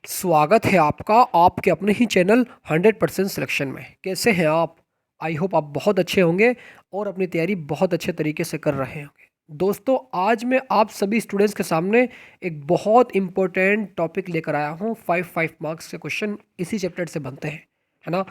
स्वागत है आपका आपके अपने ही चैनल 100% सिलेक्शन में। कैसे हैं आप? आई होप आप बहुत अच्छे होंगे और अपनी तैयारी बहुत अच्छे तरीके से कर रहे होंगे। दोस्तों, आज मैं आप सभी स्टूडेंट्स के सामने एक बहुत इंपॉर्टेंट टॉपिक लेकर आया हूँ। 5 मार्क्स के क्वेश्चन इसी चैप्टर से बनते हैं, है ना।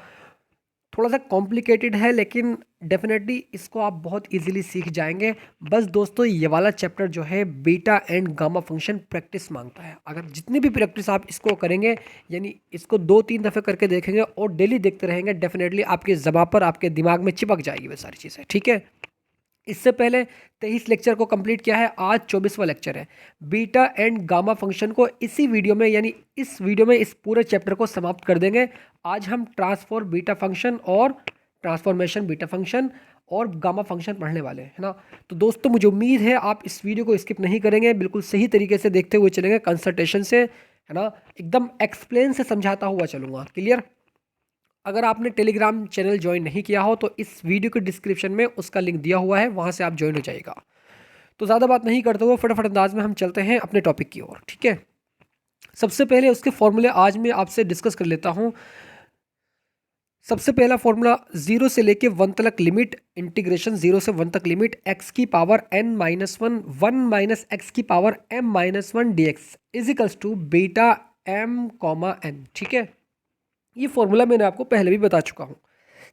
थोड़ा सा कॉम्प्लिकेटेड है लेकिन डेफिनेटली इसको आप बहुत इजीली सीख जाएंगे। बस दोस्तों, ये वाला चैप्टर जो है beta and gamma function practice मांगता है। अगर जितनी भी प्रैक्टिस आप इसको करेंगे, यानी इसको 2-3 दफ़े करके देखेंगे और डेली देखते रहेंगे, डेफिनेटली आपके ज़बान पर, आपके दिमाग में चिपक जाएगी वो सारी चीज़ें। ठीक है। इससे पहले 23 लेक्चर को कंप्लीट किया है, आज 24वां लेक्चर है। बीटा एंड गामा फंक्शन को इसी वीडियो में, यानी इस वीडियो में इस पूरे चैप्टर को समाप्त कर देंगे। आज हम ट्रांसफॉर्म बीटा फंक्शन और ट्रांसफॉर्मेशन बीटा फंक्शन और गामा फंक्शन पढ़ने वाले हैं, है ना। तो दोस्तों, मुझे उम्मीद है आप इस वीडियो को स्किप नहीं करेंगे, बिल्कुल सही तरीके से देखते हुए चलेंगे, कंसंट्रेशन से, है ना। एकदम एक्सप्लेन से समझाता हुआ चलूँगा। क्लियर? अगर आपने टेलीग्राम चैनल ज्वाइन नहीं किया हो तो इस वीडियो के डिस्क्रिप्शन में उसका लिंक दिया हुआ है, वहाँ से आप ज्वाइन हो जाइएगा। तो ज़्यादा बात नहीं करते हुए फटाफट अंदाज में हम चलते हैं अपने टॉपिक की ओर। ठीक है। सबसे पहले उसके फॉर्मूले आज मैं आपसे डिस्कस कर लेता हूँ। सबसे पहला फॉर्मूला, 0 से लेके 1 तक लिमिट, इंटीग्रेशन 0 से 1 तक लिमिट x की पावर n-1 1 माइनस एक्स की power m-1 dx is equals to beta m, n। ठीक है। ये फॉर्मूला मैंने आपको पहले भी बता चुका हूँ।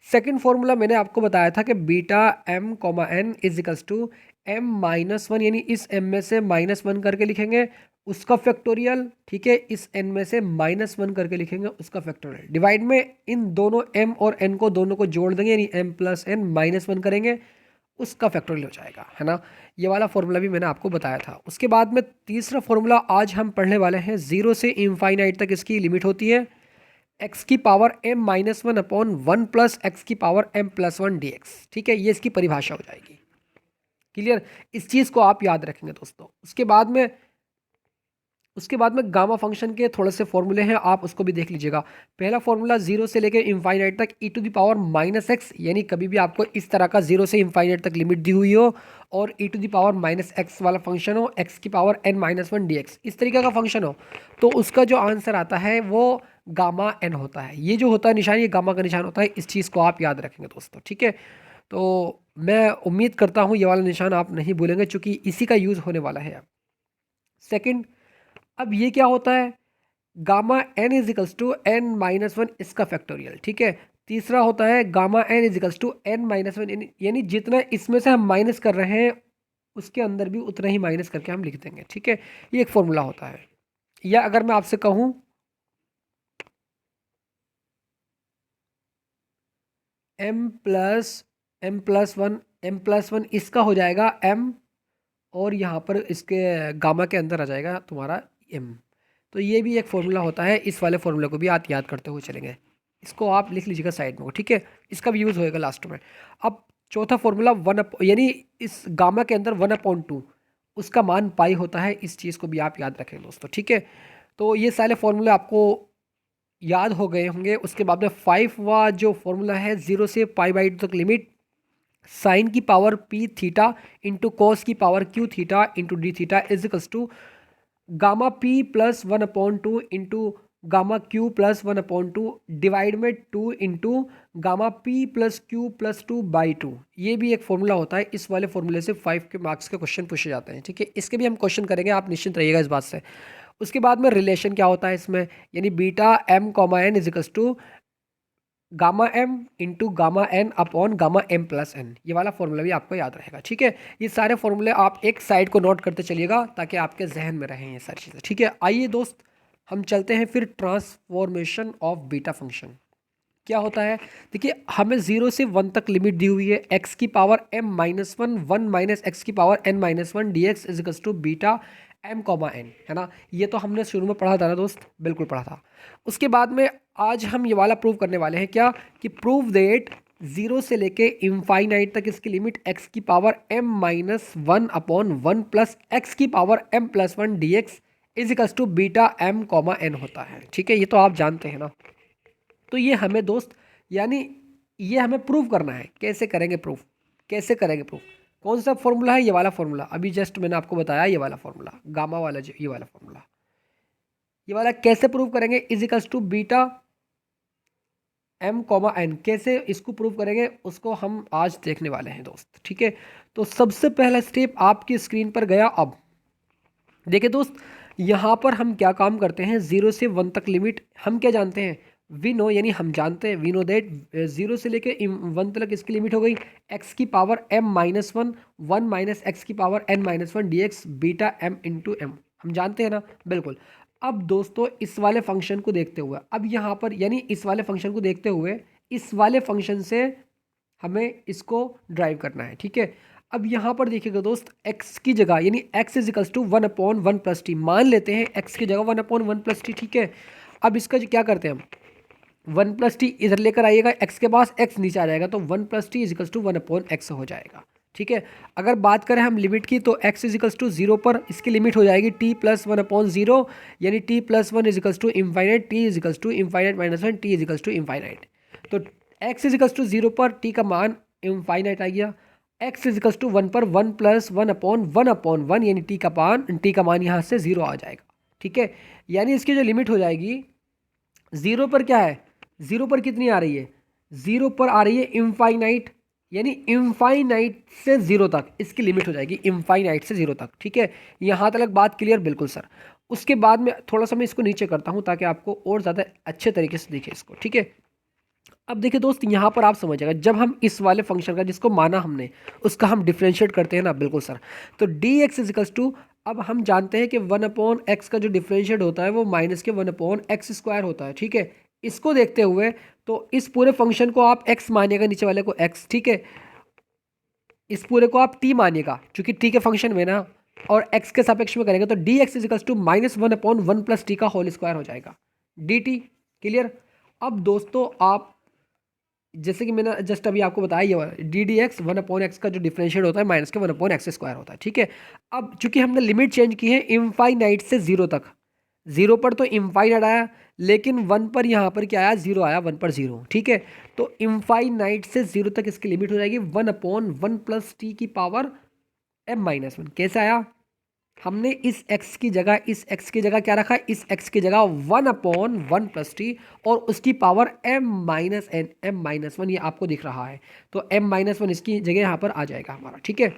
सेकंड फॉर्मूला मैंने आपको बताया था कि beta m, n is equals to m-1, यानी इस m में से -1 करके लिखेंगे उसका फैक्टोरियल। ठीक है। इस n में से -1 करके लिखेंगे उसका फैक्टोरियल। डिवाइड में इन दोनों m और n को दोनों को जोड़ देंगे, यानी m प्लस n -1 करेंगे, उसका फैक्टोरियल हो जाएगा, है ना। ये वाला फॉर्मूला भी मैंने आपको बताया था। उसके बाद में तीसरा फॉर्मूला आज हम पढ़ने वाले हैं। 0 से इनफाइनाइट तक इसकी लिमिट होती है, एक्स की power m-1 upon 1 plus X की पावर m+1 dx। ठीक है। ये इसकी परिभाषा हो जाएगी। क्लियर? इस चीज़ को आप याद रखेंगे दोस्तों। उसके बाद में गामा फंक्शन के थोड़े से फॉर्मूले हैं, आप उसको भी देख लीजिएगा। पहला फॉर्मूला, 0 से लेकर इनफाइनाइट तक e⁻⁻x, यानी कभी भी आपको इस तरह का 0 से इनफाइनाइट तक लिमिट दी हुई हो और e⁻⁻x वाला फंक्शन हो, x की पावर n-1 dx इस तरीके का फंक्शन हो, तो उसका जो आंसर आता है वो गामा n होता है। ये जो होता है निशान, ये गामा का निशान होता है। इस चीज़ को आप याद रखेंगे दोस्तों। ठीक है। तो मैं उम्मीद करता हूँ ये वाला निशान आप नहीं भूलेंगे, चूंकि इसी का यूज़ होने वाला है। सेकंड, अब ये क्या होता है, gamma n is equals to n-1 इसका फैक्टोरियल। ठीक है। तीसरा होता है gamma n is equals to n-1, यानी जितना इसमें से हम माइनस कर रहे हैं उसके अंदर भी उतना ही माइनस करके हम लिख देंगे। ठीक है। ये एक फॉर्मूला होता है। या अगर मैं आपसे कहूँ m+1 इसका हो जाएगा m, और यहाँ पर इसके गामा के अंदर आ जाएगा तुम्हारा m। तो ये भी एक फॉर्मूला होता है। इस वाले फॉर्मूले को भी आप याद करते हुए चलेंगे। इसको आप लिख लीजिएगा साइड में। ठीक है। इसका भी यूज़ होएगा लास्ट में। अब चौथा फॉर्मूला, यानी इस गामा के अंदर 1/2 उसका मान पाई होता है। इस चीज़ को भी आप याद रखें दोस्तों। ठीक है। तो ये सारे फॉर्मूले आपको याद हो गए होंगे। उसके बाद में 5वां जो फॉर्मूला है, 0 से π/2 तक लिमिट, साइन की power p theta into cos की power q theta into D theta is equals to gamma p plus 1/2 into gamma q plus 1/2 divide में 2 into gamma p plus q plus 2/2। ये भी एक formula होता है। इस वाले फॉर्मूले से 5 के मार्क्स के क्वेश्चन पूछे जाते हैं। ठीक है। इसके भी हम क्वेश्चन करेंगे, आप निश्चिंत रहिएगा इस बात से। उसके बाद में रिलेशन क्या होता है इसमें, यानी beta m, n is equals to gamma m into gamma n upon gamma m+n। ये वाला फॉर्मूला भी आपको याद रहेगा। ठीक है। ये सारे फॉर्मूले आप एक साइड को नोट करते चलिएगा ताकि आपके जहन में रहें ये सारी चीज़ें। ठीक है। आइए दोस्त, हम चलते हैं फिर ट्रांसफॉर्मेशन ऑफ बीटा फंक्शन। क्या होता है, देखिए हमें 0 से 1 तक लिमिट दी हुई है, x की पावर m-1 1 माइनस एक्स की power n-1 dx is equals to beta m, n, है ना। ये तो हमने शुरू में पढ़ा था ना दोस्त, बिल्कुल पढ़ा था। उसके बाद में आज हम ये वाला प्रूव करने वाले हैं, क्या कि प्रूव दैट 0 से लेके इनफाइनाइट तक इसकी लिमिट x की power m-1 upon 1 plus X की power m+1 dx is equals to beta m, n होता है। ठीक है। ये तो आप जानते हैं ना। तो ये हमें दोस्त, यानी ये हमें प्रूव करना है। कैसे करेंगे प्रूफ, कैसे करेंगे प्रूफ? कौन सा फॉर्मूला है? ये वाला फॉर्मूला, अभी जस्ट मैंने आपको बताया, ये वाला फॉर्मूला, गामा वाला, जो ये वाला फॉर्मूला। ये वाला कैसे प्रूव करेंगे, is equals to beta M comma N, कैसे इसको प्रूव करेंगे उसको हम आज देखने वाले हैं दोस्त, ठीक है। तो सबसे पहला स्टेप आपकी स्क्रीन पर गया। अब देखिए दोस्त, यहाँ पर हम क्या काम करते हैं, 0 से 1 तक लिमिट हम क्या जानते हैं, वी नो, यानी हम जानते हैं, वी नो दैट 0 से लेके 1 तक इसकी लिमिट हो गई x की power m minus one, 1 minus x की power n minus one D X beta m into M, हम जानते हैं ना, बिल्कुल। अब दोस्तों इस वाले फंक्शन को देखते हुए, अब यहाँ पर यानी इस वाले फंक्शन को देखते हुए इस वाले फंक्शन से हमें इसको ड्राइव करना है, ठीक है। अब यहाँ पर देखिएगा दोस्त, x की जगह यानी x is equals to 1/1 plus T, मान लेते हैं x की जगह 1/1 प्लस टी, ठीक है। अब इसका क्या करते हैं हम, 1 प्लस टी इधर लेकर आइएगा, x के पास x नीचे आ जाएगा, तो 1 plus T is equals to 1/x हो जाएगा, ठीक है। अगर बात करें हम लिमिट की, तो x इज इक्वल्स टू 0 पर इसकी लिमिट हो जाएगी t प्लस 1/0, यानी t plus 1 is equals to infinite, t is equals to infinite minus 1, t is equals to infinite. तो x इज इक्वल्स टू 0 पर t का मान इनफाइनाइट आ गया, x इज इक्वल्स टू 1 पर 1 प्लस 1/1/1, यानी t का मान यहाँ से 0 आ जाएगा, ठीक है। यानी इसकी जो लिमिट हो जाएगी 0 पर क्या है, 0 पर कितनी आ रही है, 0 पर आ रही है इनफाइनाइट, यानी इनफाइनाइट से 0 तक इसकी लिमिट हो जाएगी, इनफाइनाइट से 0 तक, ठीक है। यहाँ तक बात क्लियर, बिल्कुल सर। उसके बाद में थोड़ा सा मैं इसको नीचे करता हूँ ताकि आपको और ज़्यादा अच्छे तरीके से दिखे इसको, ठीक है। अब देखिए दोस्त, यहाँ पर आप समझिएगा, जब हम इस वाले फंक्शन का जिसको माना हमने उसका हम डिफरेंशिएट करते हैं ना, बिल्कुल सर, तो D x is equals to, अब हम जानते हैं कि 1/x का जो डिफरेंशिएट होता है वो माइनस के 1/x² होता है, ठीक है। इसको देखते हुए तो इस पूरे फंक्शन को आप x मानिएगा, नीचे वाले को x, ठीक है। इस पूरे को आप t मानिएगा क्योंकि t के फंक्शन में ना, और x के सापेक्ष में करेंगे तो D x is equals to -1/1 plus T का होल स्क्वायर हो जाएगा, dt, क्लियर। अब दोस्तों आप जैसे कि मैंने जस्ट अभी आपको बताया, ये डी डी एक्स 1/x का जो डिफरेंशिएट होता है माइनस के 1/x² होता है, ठीक है। अब चूंकि हमने लिमिट चेंज की है इनफाइनाइट से 0 तक, 0 पर तो इनफाइनाइट आया, लेकिन 1 पर यहाँ पर क्या आया, 0 आया, 1 पर 0, ठीक है। तो इनफाइनाइट से 0 तक इसकी लिमिट हो जाएगी 1/1 प्लस टी की पावर m-1, कैसे आया, हमने इस x की जगह क्या रखा, इस x की जगह 1/1 प्लस टी और उसकी पावर m-1, ये आपको दिख रहा है, तो m-1 इसकी जगह यहाँ पर आ जाएगा हमारा, ठीक है।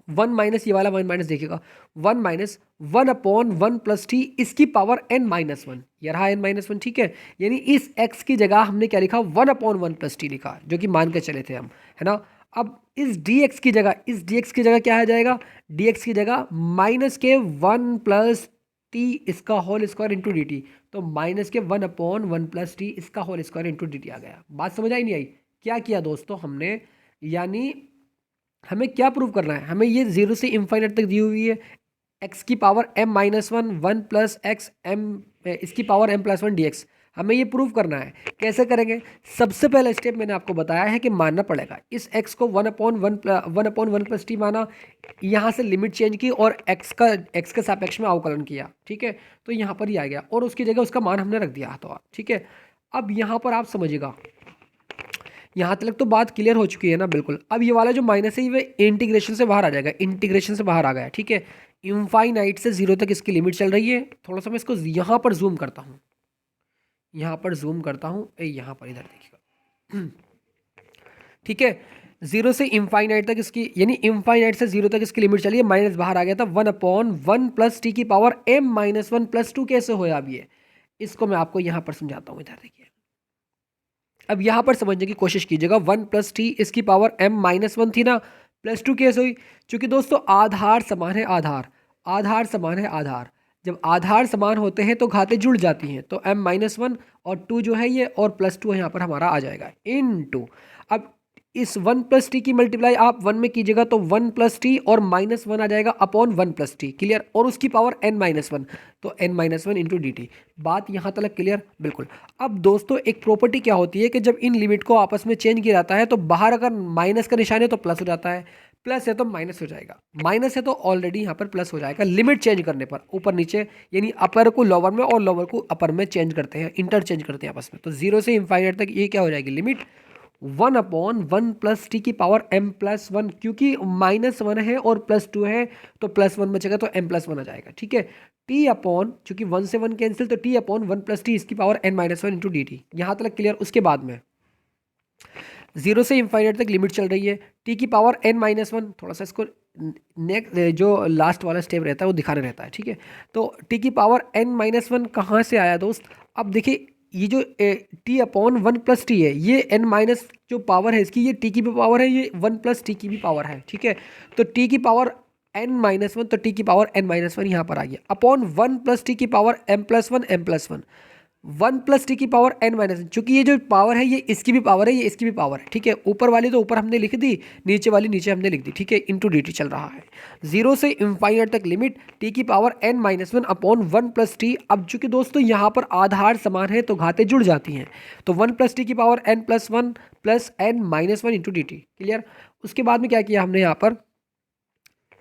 1 माइनस, ये वाला 1 माइनस देखिएगा, 1 माइनस 1/1 प्लस टी इसकी पावर n-1, ये रहा n-1, ठीक है। यानी इस x की जगह हमने क्या लिखा, 1/1 प्लस टी लिखा, जो कि मान के चले थे हम, है ना। अब इस dx की जगह क्या आ जाएगा, dx की जगह माइनस के 1 प्लस टी इसका whole square into D T, तो माइनस के 1/1 प्लस टी इसका whole square into D T आ गया। बात समझ आई नहीं आई, क्या किया दोस्तों हमने, यानी हमें क्या प्रूव करना है, हमें ये 0 से इनफाइनाइट तक दी हुई है, x की power m-1 1 plus X M इसकी पावर m+1 dx, हमें ये प्रूव करना है। कैसे करेंगे, सबसे पहला स्टेप मैंने आपको बताया है कि मानना पड़ेगा, इस x को 1/1 प्लस टी माना, यहाँ से लिमिट चेंज की और x के सापेक्ष में अवकलन किया, ठीक है। तो यहाँ पर ही आ गया और उसकी जगह उसका मान हमने रख दिया, तो ठीक है। अब यहाँ पर आप समझिएगा, यहाँ तक तो बात क्लियर हो चुकी है ना, बिल्कुल। अब ये वाला जो माइनस है ये इंटीग्रेशन से बाहर आ जाएगा, इंटीग्रेशन से बाहर आ गया, ठीक है। इनफाइनाइट से 0 तक इसकी लिमिट चल रही है, थोड़ा सा मैं इसको यहाँ पर जूम करता हूँ, यहाँ पर यहाँ पर इधर देखिएगा, ठीक है। 0 से इनफाइनाइट तक इसकी, यानी इनफाइनाइट से 0 तक इसकी लिमिट चली है, माइनस बाहर आ गया था, 1/1 प्लस टी की पावर m-1 प्लस 2 कैसे होया, अब ये इसको मैं आपको यहाँ पर समझाता हूँ, इधर देखिए। अब यहाँ पर समझने की कोशिश कीजिएगा, 1 प्लस टी इसकी पावर m-1 थी ना, प्लस 2 कैसे हुई, क्योंकि दोस्तों आधार समान है, आधार समान है आधार, जब आधार समान होते हैं तो घातें जुड़ जाती हैं, तो m-1 और 2 जो है ये और प्लस 2 यहाँ पर हमारा आ जाएगा इन 2। अब इस 1 प्लस टी की मल्टीप्लाई आप 1 में कीजिएगा तो 1 प्लस टी और -1 आ जाएगा अपॉन 1 प्लस टी, क्लियर, और उसकी पावर n-1, तो n-1 इंटू डी टी। बात यहाँ तक क्लियर, बिल्कुल। अब दोस्तों एक प्रॉपर्टी क्या होती है कि जब इन लिमिट को आपस में चेंज किया जाता है तो बाहर अगर माइनस का निशान है तो प्लस हो जाता है, प्लस है तो माइनस हो जाएगा, माइनस है तो ऑलरेडी यहाँ पर प्लस हो जाएगा लिमिट चेंज करने पर, ऊपर नीचे, यानी अपर को लोअर में और लोअर को अपर में चेंज करते हैं, इंटरचेंज करते हैं आपस में। तो 0 से इनफाइनाइट तक ये क्या हो जाएगी लिमिट, 1/1 प्लस टी की पावर m+1, क्योंकि -1 है और +2 है तो +1 बचेगा तो m+1 आ जाएगा, ठीक है। टी अपॉन, चूंकि 1 से 1 कैंसिल, तो टी अपॉन 1 प्लस टी इसकी power n minus one into D T. यहाँ तक क्लियर। उसके बाद में 0 से इन्फाइनाइट तक लिमिट चल रही है, टी की पावर n माइनस वन, थोड़ा सा इसको नेक्स्ट जो लास्ट वाला स्टेप रहता है वो दिखाना रहता है, ठीक है। तो टी की पावर n माइनस वन कहाँ से आया दोस्त? अब देखिए ये जो टी अपॉन 1 प्लस टी है, ये n माइनस जो पावर है इसकी, ये टी की भी पावर है, ये 1 प्लस टी की भी पावर है, ठीक है। तो टी की पावर n माइनस वन, तो टी की पावर n माइनस वन यहाँ पर आ गया, अपॉन 1 प्लस टी की power m plus one, m plus one, 1 plus T की पावर n माइनस वन। चूंकि ये जो पावर है ये इसकी भी पावर है, ये इसकी भी पावर है, ठीक है। ऊपर वाली तो ऊपर हमने लिख दी, नीचे वाली नीचे हमने लिख दी, ठीक है। इंटू डी टी चल रहा है। 0 से इनफाइनाइट तक लिमिट टी की power n minus one upon 1 plus T. अब चूंकि दोस्तों यहाँ पर आधार समान है तो घातें जुड़ जाती हैं, तो 1 प्लस टी की power n plus one plus n minus one into D T. Clear. उसके बाद में क्या किया हमने, यहाँ पर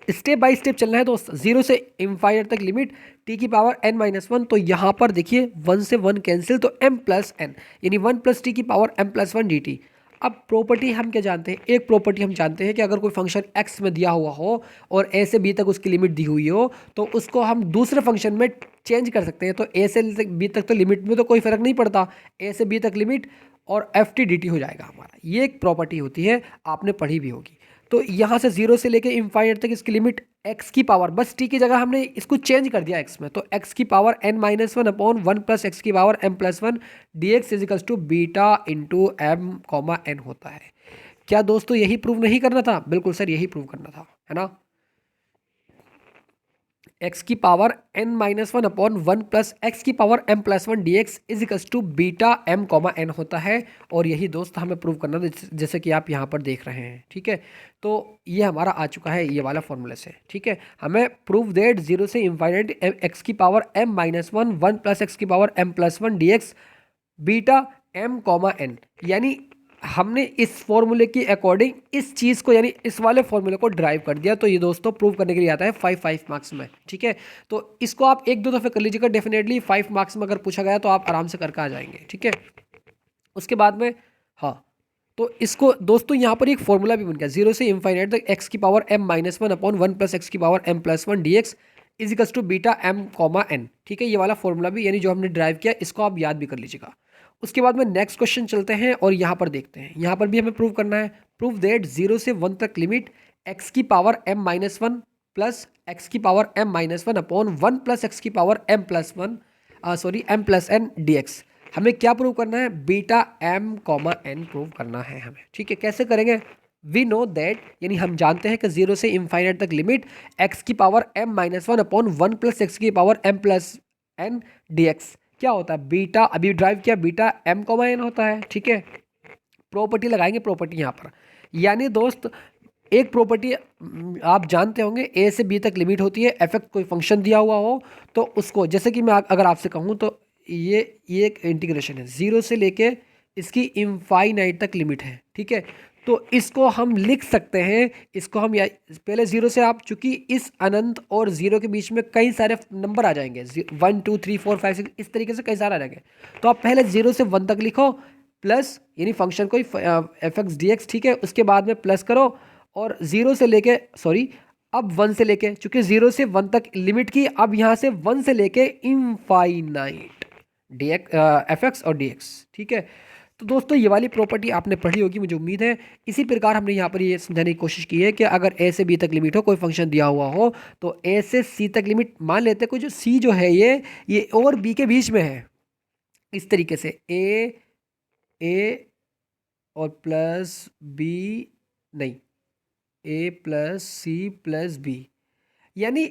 स्टेप बाय स्टेप चलना है दोस्त। 0 से इनफाइनाइट तक लिमिट टी की पावर n माइनस वन, तो यहाँ पर देखिए 1 से 1 कैंसिल, तो m प्लस n, यानी 1 प्लस टी की power m plus one D T. अब प्रॉपर्टी हम क्या जानते हैं, एक प्रॉपर्टी हम जानते हैं कि अगर कोई फंक्शन x में दिया हुआ हो और a से b तक उसकी लिमिट दी हुई हो, तो उसको हम दूसरे फंक्शन में चेंज कर सकते हैं। तो a से b तक तो लिमिट में तो कोई फर्क नहीं पड़ता, a से b तक लिमिट और एफ टी डी टी हो जाएगा हमारा। ये एक प्रॉपर्टी होती है, आपने पढ़ी भी होगी। तो यहाँ से 0 से लेके इनफाइनाइट तक इसकी लिमिट x की पावर, बस t की जगह हमने इसको चेंज कर दिया x में, तो x की power n minus one upon 1 plus X की power m plus one D x equals to beta into M comma N होता है। क्या दोस्तों यही प्रूव नहीं करना था? बिल्कुल सर, यही प्रूव करना था, है ना। x की power n minus one upon 1 plus X की power m plus one D x equals to beta m comma N होता है। और यही दोस्त हमें प्रूव करना था, जैसे कि आप यहाँ पर देख रहे हैं, ठीक है। तो ये हमारा आ चुका है ये वाला फॉर्मूले से, ठीक है। हमें प्रूव दैट 0 से इनफाइनाइट x की power m minus one 1 plus X की power m plus one D X beta m comma N, यानी हमने इस फॉर्मूले की अकॉर्डिंग इस चीज़ को, यानी इस वाले फॉर्मूले को ड्राइव कर दिया। तो ये दोस्तों प्रूव करने के लिए आता है 5 मार्क्स में, ठीक है। तो इसको आप एक दो दफ़े कर लीजिएगा, डेफिनेटली 5 मार्क्स में अगर पूछा गया तो आप आराम से करके आ जाएंगे, ठीक है। उसके बाद में हाँ, तो इसको दोस्तों यहाँ पर एक फॉर्मूला भी बन गया, 0 से इनफाइनाइट तक एक्स की power m minus one upon 1 plus X की power m plus one D x equals to beta m comma N, ठीक है। ये वाला फॉर्मूला भी, यानी जो हमने ड्राइव किया, इसको आप याद भी कर लीजिएगा। उसके बाद में नेक्स्ट क्वेश्चन चलते हैं और यहाँ पर देखते हैं। यहाँ पर भी हमें प्रूव करना है, प्रूव दैट 0 से 1 तक लिमिट x की power m minus one plus X की power m minus one upon 1 plus X की power m plus one m plus n D X. हमें क्या प्रूव करना है? Beta m comma n prove करना है हमें, ठीक है। कैसे करेंगे? वी नो दैट, यानी हम जानते हैं कि 0 से इनफाइनाइट तक लिमिट x की power m minus one upon 1 plus X की power m plus n D X क्या होता है? बीटा, अभी ड्राइव किया, बीटा m कॉमा n होता है, ठीक है। प्रॉपर्टी लगाएंगे, प्रॉपर्टी यहाँ पर, यानी दोस्त एक प्रॉपर्टी आप जानते होंगे, a से b तक लिमिट होती है, f कोई फंक्शन दिया हुआ हो तो उसको, जैसे कि मैं अगर आपसे कहूँ तो ये एक इंटीग्रेशन है, 0 से लेके इसकी इनफाइनाइट तक लिमिट है, ठीक है। तो इसको हम लिख सकते हैं, इसको हम पहले 0 से, आप चूंकि इस अनंत और 0 के बीच में कई सारे नंबर आ जाएंगे, 1 2 3 4 5 6 इस तरीके से कई सारे आ जाएंगे। तो आप पहले 0 से 1 तक लिखो, प्लस यानी फंक्शन कोई एफ एक्स डी एक्स, ठीक है। उसके बाद में प्लस करो और 0 से लेके, सॉरी अब 1 से लेके, चूंकि 0 से 1 तक लिमिट की, अब यहाँ से 1 से लेके infinite D x F x और डी एक्स, ठीक है। तो दोस्तों ये वाली प्रॉपर्टी आपने पढ़ी होगी, मुझे उम्मीद है। इसी प्रकार हमने यहाँ पर ये समझाने की कोशिश की है कि अगर ए से बी तक लिमिट हो, कोई फंक्शन दिया हुआ हो, तो ए से सी तक लिमिट मान लेते हैं, कोई जो सी जो है ये और बी के बीच में है, इस तरीके से ए और प्लस बी, नहीं, ए प्लस सी प्लस बी, यानी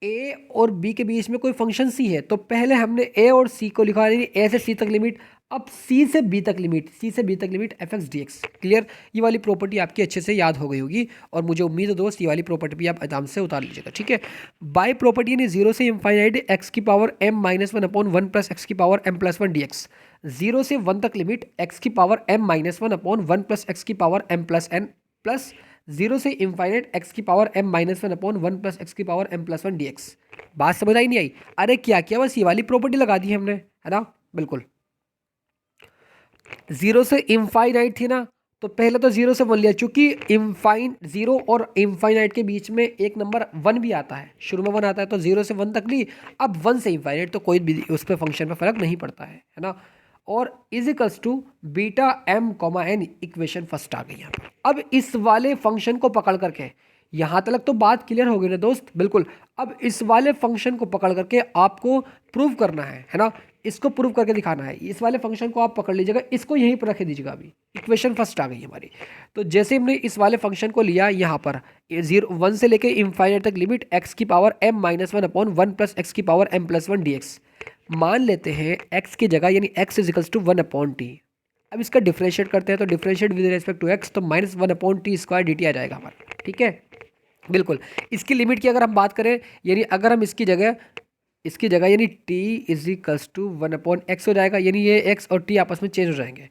ए और बी के बीच में कोई फंक्शन सी है। तो पहले हमने ए और सी को लिखा, यानी ए से सी तक लिमिट, अब सी से बी तक लिमिट, सी से बी तक limit F X D x. Clear. ये वाली प्रॉपर्टी आपकी अच्छे से याद हो गई होगी और मुझे उम्मीद है दोस्त ये वाली प्रॉपर्टी भी आप आराम से उतार लीजिएगा, ठीक है। बाय प्रॉपर्टी यानी 0 से इनफाइनाइट एक्स की power m minus one upon 1 plus X की power m plus one D X. 0 से 1 तक लिमिट x की power m minus one upon 1 plus X की power m plus n plus 0 से infinite x की power m minus one upon 1 plus X की power m plus one D X. बात समझ आई नहीं आई? अरे क्या किया, बस ये वाली प्रॉपर्टी लगा दी हमने, है ना। बिल्कुल, 0 से इनफाइनाइट थी ना, तो पहले तो 0 से 1 लिया, चूंकि इनफाइन 0 और इनफाइनाइट के बीच में एक नंबर 1 भी आता है, शुरू में 1 आता है, तो 0 से 1 तक ली। अब 1 से इनफाइनाइट, तो कोई भी उस पर फंक्शन पे फर्क नहीं पड़ता है ना। और is equals to beta M comma N, equation first आ गई यहाँ पर। अब इस वाले फंक्शन को पकड़ करके, यहाँ तक तो बात क्लियर हो गई ना दोस्त, बिल्कुल। अब इस वाले फंक्शन को पकड़ करके आपको प्रूव करना है ना, इसको प्रूव करके दिखाना है। इस वाले फंक्शन को आप पकड़ लीजिएगा, इसको यहीं पर रखे दीजिएगा। अभी इक्वेशन फर्स्ट आ गई हमारी। तो जैसे हमने इस वाले फंक्शन को लिया यहाँ पर 1 से लेके इनफाइनाइट तक लिमिट एक्स की power m minus 1 upon 1 plus X की पावर m प्लस 1 dx। मान लेते हैं x की जगह यानी x is equals to 1 upon T. अब इसका डिफरेंशिएट करते हैं, तो differentiate with respect to x, तो minus 1 upon T square dt आ जाएगा हमारा, ठीक है। बिल्कुल, इसकी लिमिट की अगर हम बात करें, यानी अगर हम इसकी जगह यानी t is equals to 1 upon X हो जाएगा, यानी ये x और t आपस में चेंज हो जाएंगे।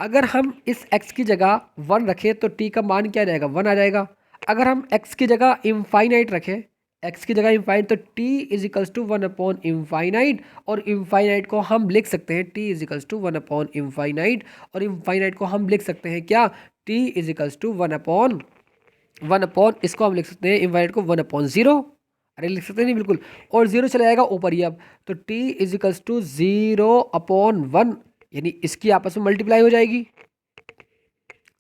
अगर हम इस x की जगह 1 रखें तो t का मान क्या आ जाएगा, 1 आ जाएगा। अगर हम x की जगह इनफाइनाइट रखें, x की जगह इनफाइनाइट, तो t is equals to 1 upon infinite, और इनफाइनाइट को हम लिख सकते हैं t is equals to 1 upon infinite, और इनफाइनाइट को हम लिख सकते हैं क्या, t is equals to 1 upon इसको हम लिख सकते हैं इनफाइनाइट को 1 अपॉन 0। अरे लिख सकते नहीं, बिल्कुल। और 0 चला जाएगा ऊपर ही। अब तो t is equals to 0 upon 1, यानी इसकी आपस में मल्टीप्लाई हो जाएगी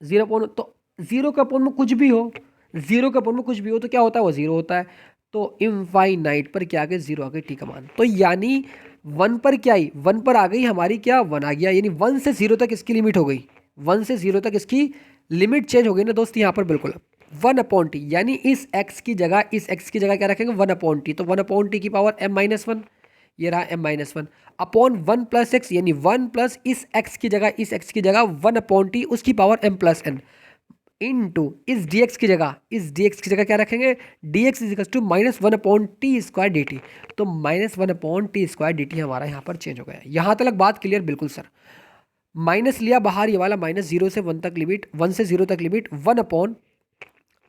0 अपॉन, तो 0 के अपॉन में कुछ भी हो, 0 के अपॉन में कुछ भी हो तो क्या होता है, वो 0 होता है। तो इनफाइनाइट पर क्या आ गया, 0 आ गई टी का मान। तो यानी 1 पर क्या आई, 1 पर आ गई हमारी क्या, 1 आ गया, यानी 1 से 0 तक इसकी लिमिट हो गई, 1 से 0 तक इसकी लिमिट चेंज हो गई ना दोस्त यहाँ पर, बिल्कुल। 1 अपॉन टी, यानी इस x की जगह क्या रखेंगे, 1 अपॉन टी, तो 1 अपॉन टी की पावर m माइनस 1, ये रहा m minus 1 upon 1 plus X, यानी 1 प्लस इस x की जगह 1 अपॉन टी उसकी power m plus n into इस dx की जगह क्या रखेंगे, dx is equal to minus 1 upon T square D T. तो minus 1 upon T square D T हमारा यहाँ पर चेंज हो गया। यहाँ तक बात क्लियर, बिल्कुल सर। माइनस लिया बाहर, ये वाला माइनस 0 से 1 तक लिमिट, 1 से 0 तक लिमिट 1 अपॉन।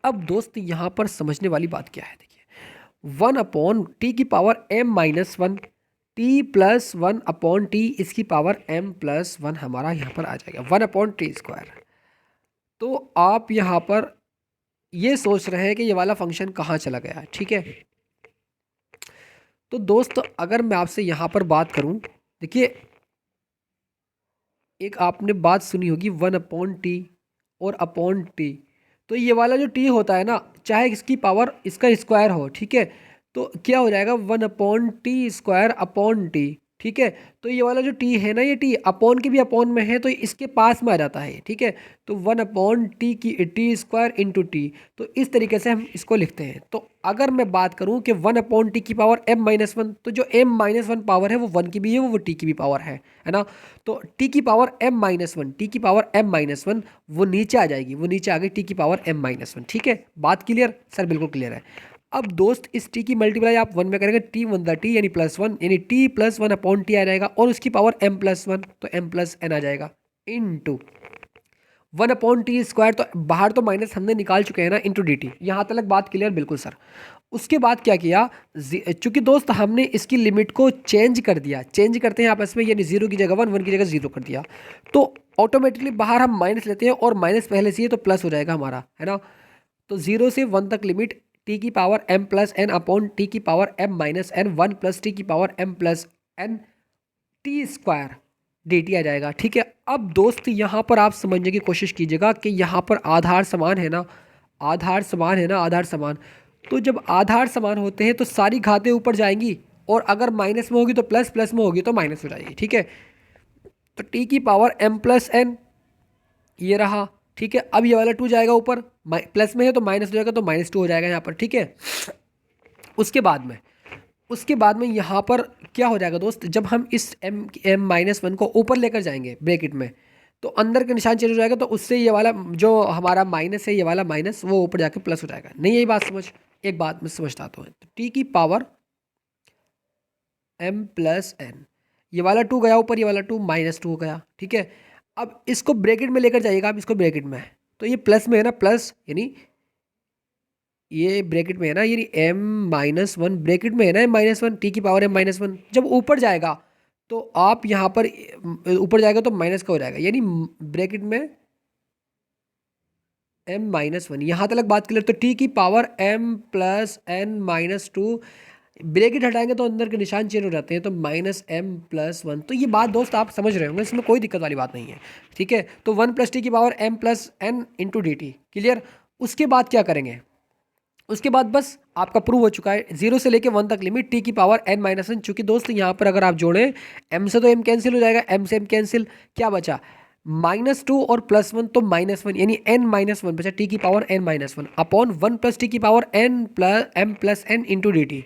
अब दोस्त यहाँ पर समझने वाली बात क्या है, देखिए 1 अपॉन टी की power m minus 1, T plus 1 upon T इसकी पावर m प्लस 1 हमारा यहाँ पर आ जाएगा 1 अपॉन टी स्क्वायर। तो आप यहाँ पर ये सोच रहे हैं कि ये वाला फंक्शन कहाँ चला गया है, ठीक है। तो दोस्त अगर मैं आपसे यहाँ पर बात करूँ, देखिए एक आपने बात सुनी होगी 1 अपॉन टी और अपॉन टी। तो ये वाला जो टी होता है ना, चाहे इसकी पावर इसका स्क्वायर हो, ठीक है, तो क्या हो जाएगा 1 upon T square upon T, ठीक है। तो ये वाला जो टी है ना, ये टी अपॉन के भी अपॉन में है, तो इसके पास में आ जाता है, ठीक है। तो 1 अपॉन टी की टी स्क्वायर इंटू टी, तो इस तरीके से हम इसको लिखते हैं। तो अगर मैं बात करूं कि 1 अपॉन टी की पावर m माइनस 1, तो जो m माइनस 1 पावर है वो 1 की भी है, वो टी की भी पावर है ना। तो टी की पावर m माइनस 1, टी की पावर m माइनस 1 वो नीचे आ जाएगी, वो नीचे आ गई टी की पावर m माइनस 1, ठीक है। बात क्लियर सर, बिल्कुल क्लियर है। अब दोस्त इस t की मल्टीप्लाई आप 1 में करेंगे, t 1 टी यानी प्लस 1, यानी t प्लस 1 अपॉन टी आ जाएगा, और उसकी पावर m प्लस 1, तो m प्लस n आ जाएगा इनटू 1 अपॉन टी स्क्वायर, तो बाहर तो माइनस हमने निकाल चुके हैं ना, इंटू डी टी। यहाँ तक बात क्लियर, बिल्कुल सर। उसके बाद क्या किया, चूंकि दोस्त हमने इसकी लिमिट को चेंज कर दिया, चेंज करते हैं आपस में, यानी 0 की जगह 1, 1 की जगह 0 कर दिया, तो ऑटोमेटिकली बाहर हम माइनस लेते हैं, और माइनस पहले से ही तो प्लस हो जाएगा हमारा, है ना। तो 0 से 1 तक लिमिट टी की power m plus N upon T की power m minus N, 1 plus T की power m plus N T square D T आ जाएगा, ठीक है। अब दोस्त यहाँ पर आप समझने की कोशिश कीजिएगा कि यहाँ पर आधार समान है ना, आधार समान। तो जब आधार समान होते हैं तो सारी घातें ऊपर जाएंगी, और अगर माइनस में होगी तो प्लस, प्लस में होगी तो माइनस हो जाएगी, ठीक है। तो टी की पावर m प्लस एन ये रहा, ठीक है। अब ये वाला 2 जाएगा ऊपर, प्लस में है तो माइनस हो जाएगा, तो -2 हो जाएगा यहाँ पर, ठीक है। उसके बाद में यहाँ पर क्या हो जाएगा दोस्त, जब हम इस m माइनस 1 को ऊपर लेकर जाएंगे ब्रैकेट में, तो अंदर का निशान चेंज हो जाएगा, तो उससे ये वाला जो हमारा माइनस है, ये वाला माइनस वो ऊपर जाके प्लस हो जाएगा। नहीं यही बात समझ, एक बात मैं समझता हूँ, तो टी की पावर m प्लस एन, ये वाला 2 गया ऊपर, ये वाला 2 -2 हो गया, ठीक है। अब इसको ब्रैकेट में लेकर जाइएगा, अब इसको ब्रैकेट में है, तो ये प्लस में है ना, प्लस यानी ये ब्रैकेट में है ना, यानी m माइनस 1 ब्रैकेट में है ना, m माइनस 1, टी की पावर m माइनस 1। जब ऊपर जाएगा तो आप यहाँ पर ऊपर जाएगा तो माइनस का हो जाएगा, यानी ब्रैकेट में एम माइनस वन, यहाँ तक बात क्लियर। तो टी की power M plus N minus two, bracket हटाएंगे तो अंदर के निशान चेंज हो जाते हैं, तो माइनस एम प्लस वन। तो ये बात दोस्त आप समझ रहे होंगे, इसमें कोई दिक्कत वाली बात नहीं है, ठीक है। तो वन प्लस टी की power M plus N into D T, clear. उसके बाद क्या करेंगे, उसके बाद बस आपका प्रूव हो चुका है, जीरो से लेके वन तक लिमिट टी की पावर एन माइनस वन। चूंकि दोस्त यहाँ पर अगर आप जोड़ें एम से तो एम कैंसिल हो जाएगा, एम से एम कैंसिल, क्या बचा माइनस टू और प्लस वन, तो माइनस वन यानी एन माइनस वन बचा, टी की power N minus one upon one plus T की power N plus M plus N into D T.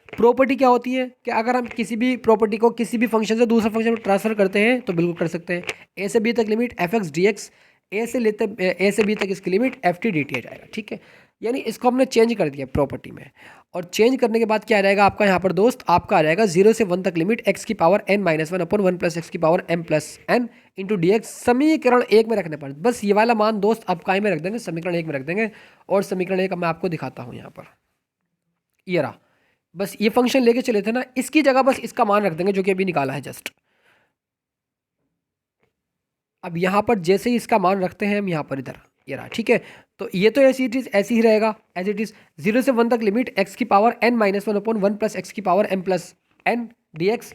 Property क्या होती है कि अगर हम किसी भी प्रॉपर्टी को किसी भी फंक्शन से दूसरे फंक्शन में ट्रांसफर करते हैं तो बिल्कुल कर सकते हैं। ए से बी तक limit F X D X, A से बी तक इसकी limit F T D T आ जाएगा, ठीक है। यानी इसको हमने चेंज कर दिया प्रॉपर्टी में, और चेंज करने के बाद क्या आ जाएगा आपका यहाँ पर दोस्त, आपका आ जाएगा जीरो से वन तक लिमिट एक्स की power N minus one upon one plus X की power M plus N into D X. समीकरण एक में रखने पर बस ये वाला मान दोस्त आप काय में रख देंगे, समीकरण एक में रख देंगे। और समीकरण एक मैं आपको दिखाता हूँ यहाँ पर, ये रहा। बस ये फंक्शन लेके चले थे ना, इसकी जगह बस इसका मान रख देंगे जो कि अभी निकाला है जस्ट। अब यहाँ पर जैसे ही इसका मान रखते हैं हम यहाँ पर, इधर ये रहा, ठीक है। तो ये तो ऐसी इट इज ऐसी ही रहेगा एज इट इज, जीरो से वन तक लिमिट एक्स की power N minus one upon one plus X की power M plus N D X.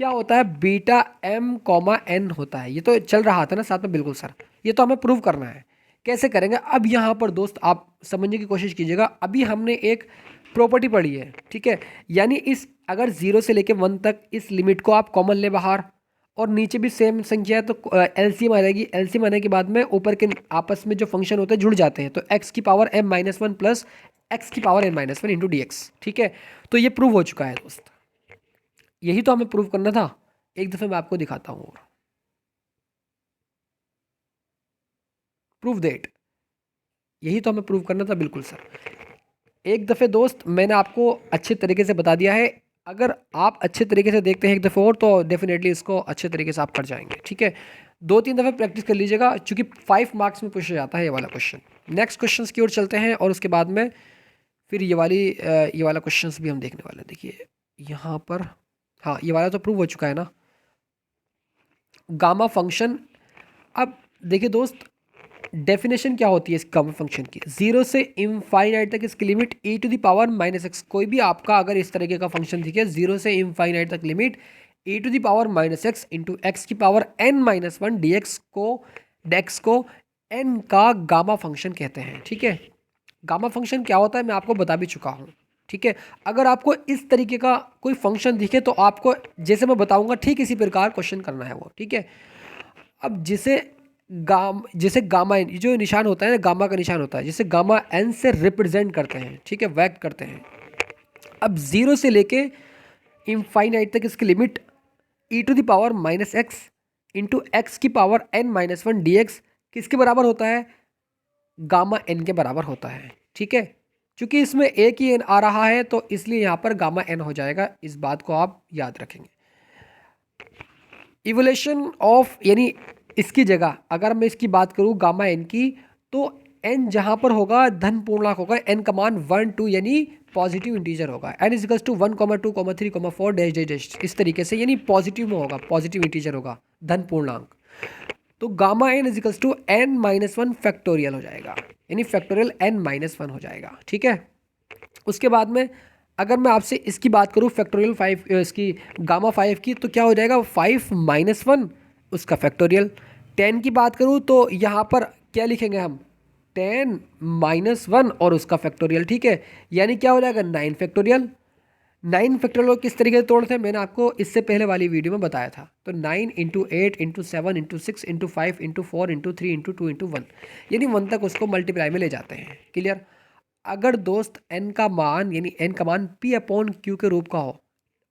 क्या होता है, बीटा एम कॉमा एन होता है। ये तो चल रहा था ना साथ में, बिल्कुल सर, ये तो हमें प्रूव करना है। कैसे करेंगे, अब यहाँ पर दोस्त आप समझने की कोशिश कीजिएगा। अभी हमने एक प्रॉपर्टी पढ़ी है, ठीक है। यानी इस अगर जीरो से लेके वन तक इस लिमिट को आप कॉमन ले बाहर, और नीचे भी सेम संख्या है तो एलसीएम आ जाएगी। एलसीएम आने के बाद में ऊपर के आपस में जो फंक्शन होते हैं जुड़ जाते हैं, तो एक्स की power M minus one plus X की power N minus one into D X, ठीक है। तो ये प्रूव हो चुका है दोस्त, यही तो हमें प्रूव करना था। एक दफ़े मैं आपको दिखाता हूँ, और प्रूव दैट, यही तो हमें प्रूव करना था, बिल्कुल सर। एक दफ़े दोस्त मैंने आपको अच्छे तरीके से बता दिया है, अगर आप अच्छे तरीके से देखते हैं एक दफ़े और तो डेफिनेटली इसको अच्छे तरीके से आप कर जाएंगे, ठीक है। दो तीन दफ़े प्रैक्टिस कर लीजिएगा, चूँकि 5 मार्क्स में पूछा जाता है ये वाला क्वेश्चन। नेक्स्ट क्वेश्चन की ओर चलते हैं, और उसके बाद में फिर ये वाला क्वेश्चन भी हम देखने वाले हैं। देखिए यहाँ पर, हाँ ये वाला तो प्रूव हो चुका है ना, गामा फंक्शन। अब देखिए दोस्त, डेफिनेशन क्या होती है इस गामा फंक्शन की, जीरो से इनफाइनाइट तक इसकी limit e to the power minus x. कोई भी आपका अगर इस तरीके का फंक्शन दिखे, जीरो से इनफाइनाइट तक limit e to the power minus X into X की power n minus one D X को n का गामा फंक्शन कहते हैं, ठीक है। गामा फंक्शन क्या होता है मैं आपको बता भी चुका हूँ, ठीक है। अगर आपको इस तरीके का कोई फंक्शन दिखे तो आपको जैसे मैं बताऊंगा ठीक इसी प्रकार क्वेश्चन करना है वो, ठीक है। अब जैसे गामा एन जो निशान होता है ना, गामा का निशान होता है, जिसे गामा एन से रिप्रेजेंट करते हैं, ठीक है, व्यक्त करते हैं। अब जीरो से लेके इनफाइनाइट तक इसकी limit e to the power minus X into X की power n minus one D X किसके बराबर होता है, गामा एन के बराबर होता है, ठीक है। चूंकि इसमें एक ही एन आ रहा है तो इसलिए यहाँ पर गामा एन हो जाएगा, इस बात को आप याद रखेंगे। इवोल्यूशन ऑफ, यानी इसकी जगह अगर मैं इसकी बात करूँ गामा एन की, तो एन जहाँ पर होगा धन पूर्णांक होगा, एन का मान 1 2 यानी पॉजिटिव इंटीजर होगा। N is equals to 1 2 3 4 dash dash dash, इस तरीके से, यानी पॉजिटिव में होगा, पॉजिटिव इंटीजर होगा, धन पूर्णांक। तो gamma n is equals to N minus one factorial हो जाएगा, यानी फैक्टोरियल एन माइनस वन हो जाएगा, ठीक है। उसके बाद में अगर मैं आपसे इसकी बात करूँ फैक्टोरियल 5, इसकी गामा 5 की, तो क्या हो जाएगा 5 माइनस वन उसका फैक्टोरियल। 10 की बात करूँ तो यहाँ पर क्या लिखेंगे हम, 10 माइनस वन और उसका फैक्टोरियल, ठीक है। यानी क्या हो जाएगा 9 फैक्टोरियल। 9 फैक्टोरियल को किस तरीके से तोड़ते हैं मैंने आपको इससे पहले वाली वीडियो में बताया था। तो 9 into 8 into 7 into 6 into 5 into 4 into 3 into 2 into 1, यानी 1 तक उसको मल्टीप्लाई में ले जाते हैं, क्लियर। अगर दोस्त n का मान, यानी n का मान p अपॉन क्यू के रूप का हो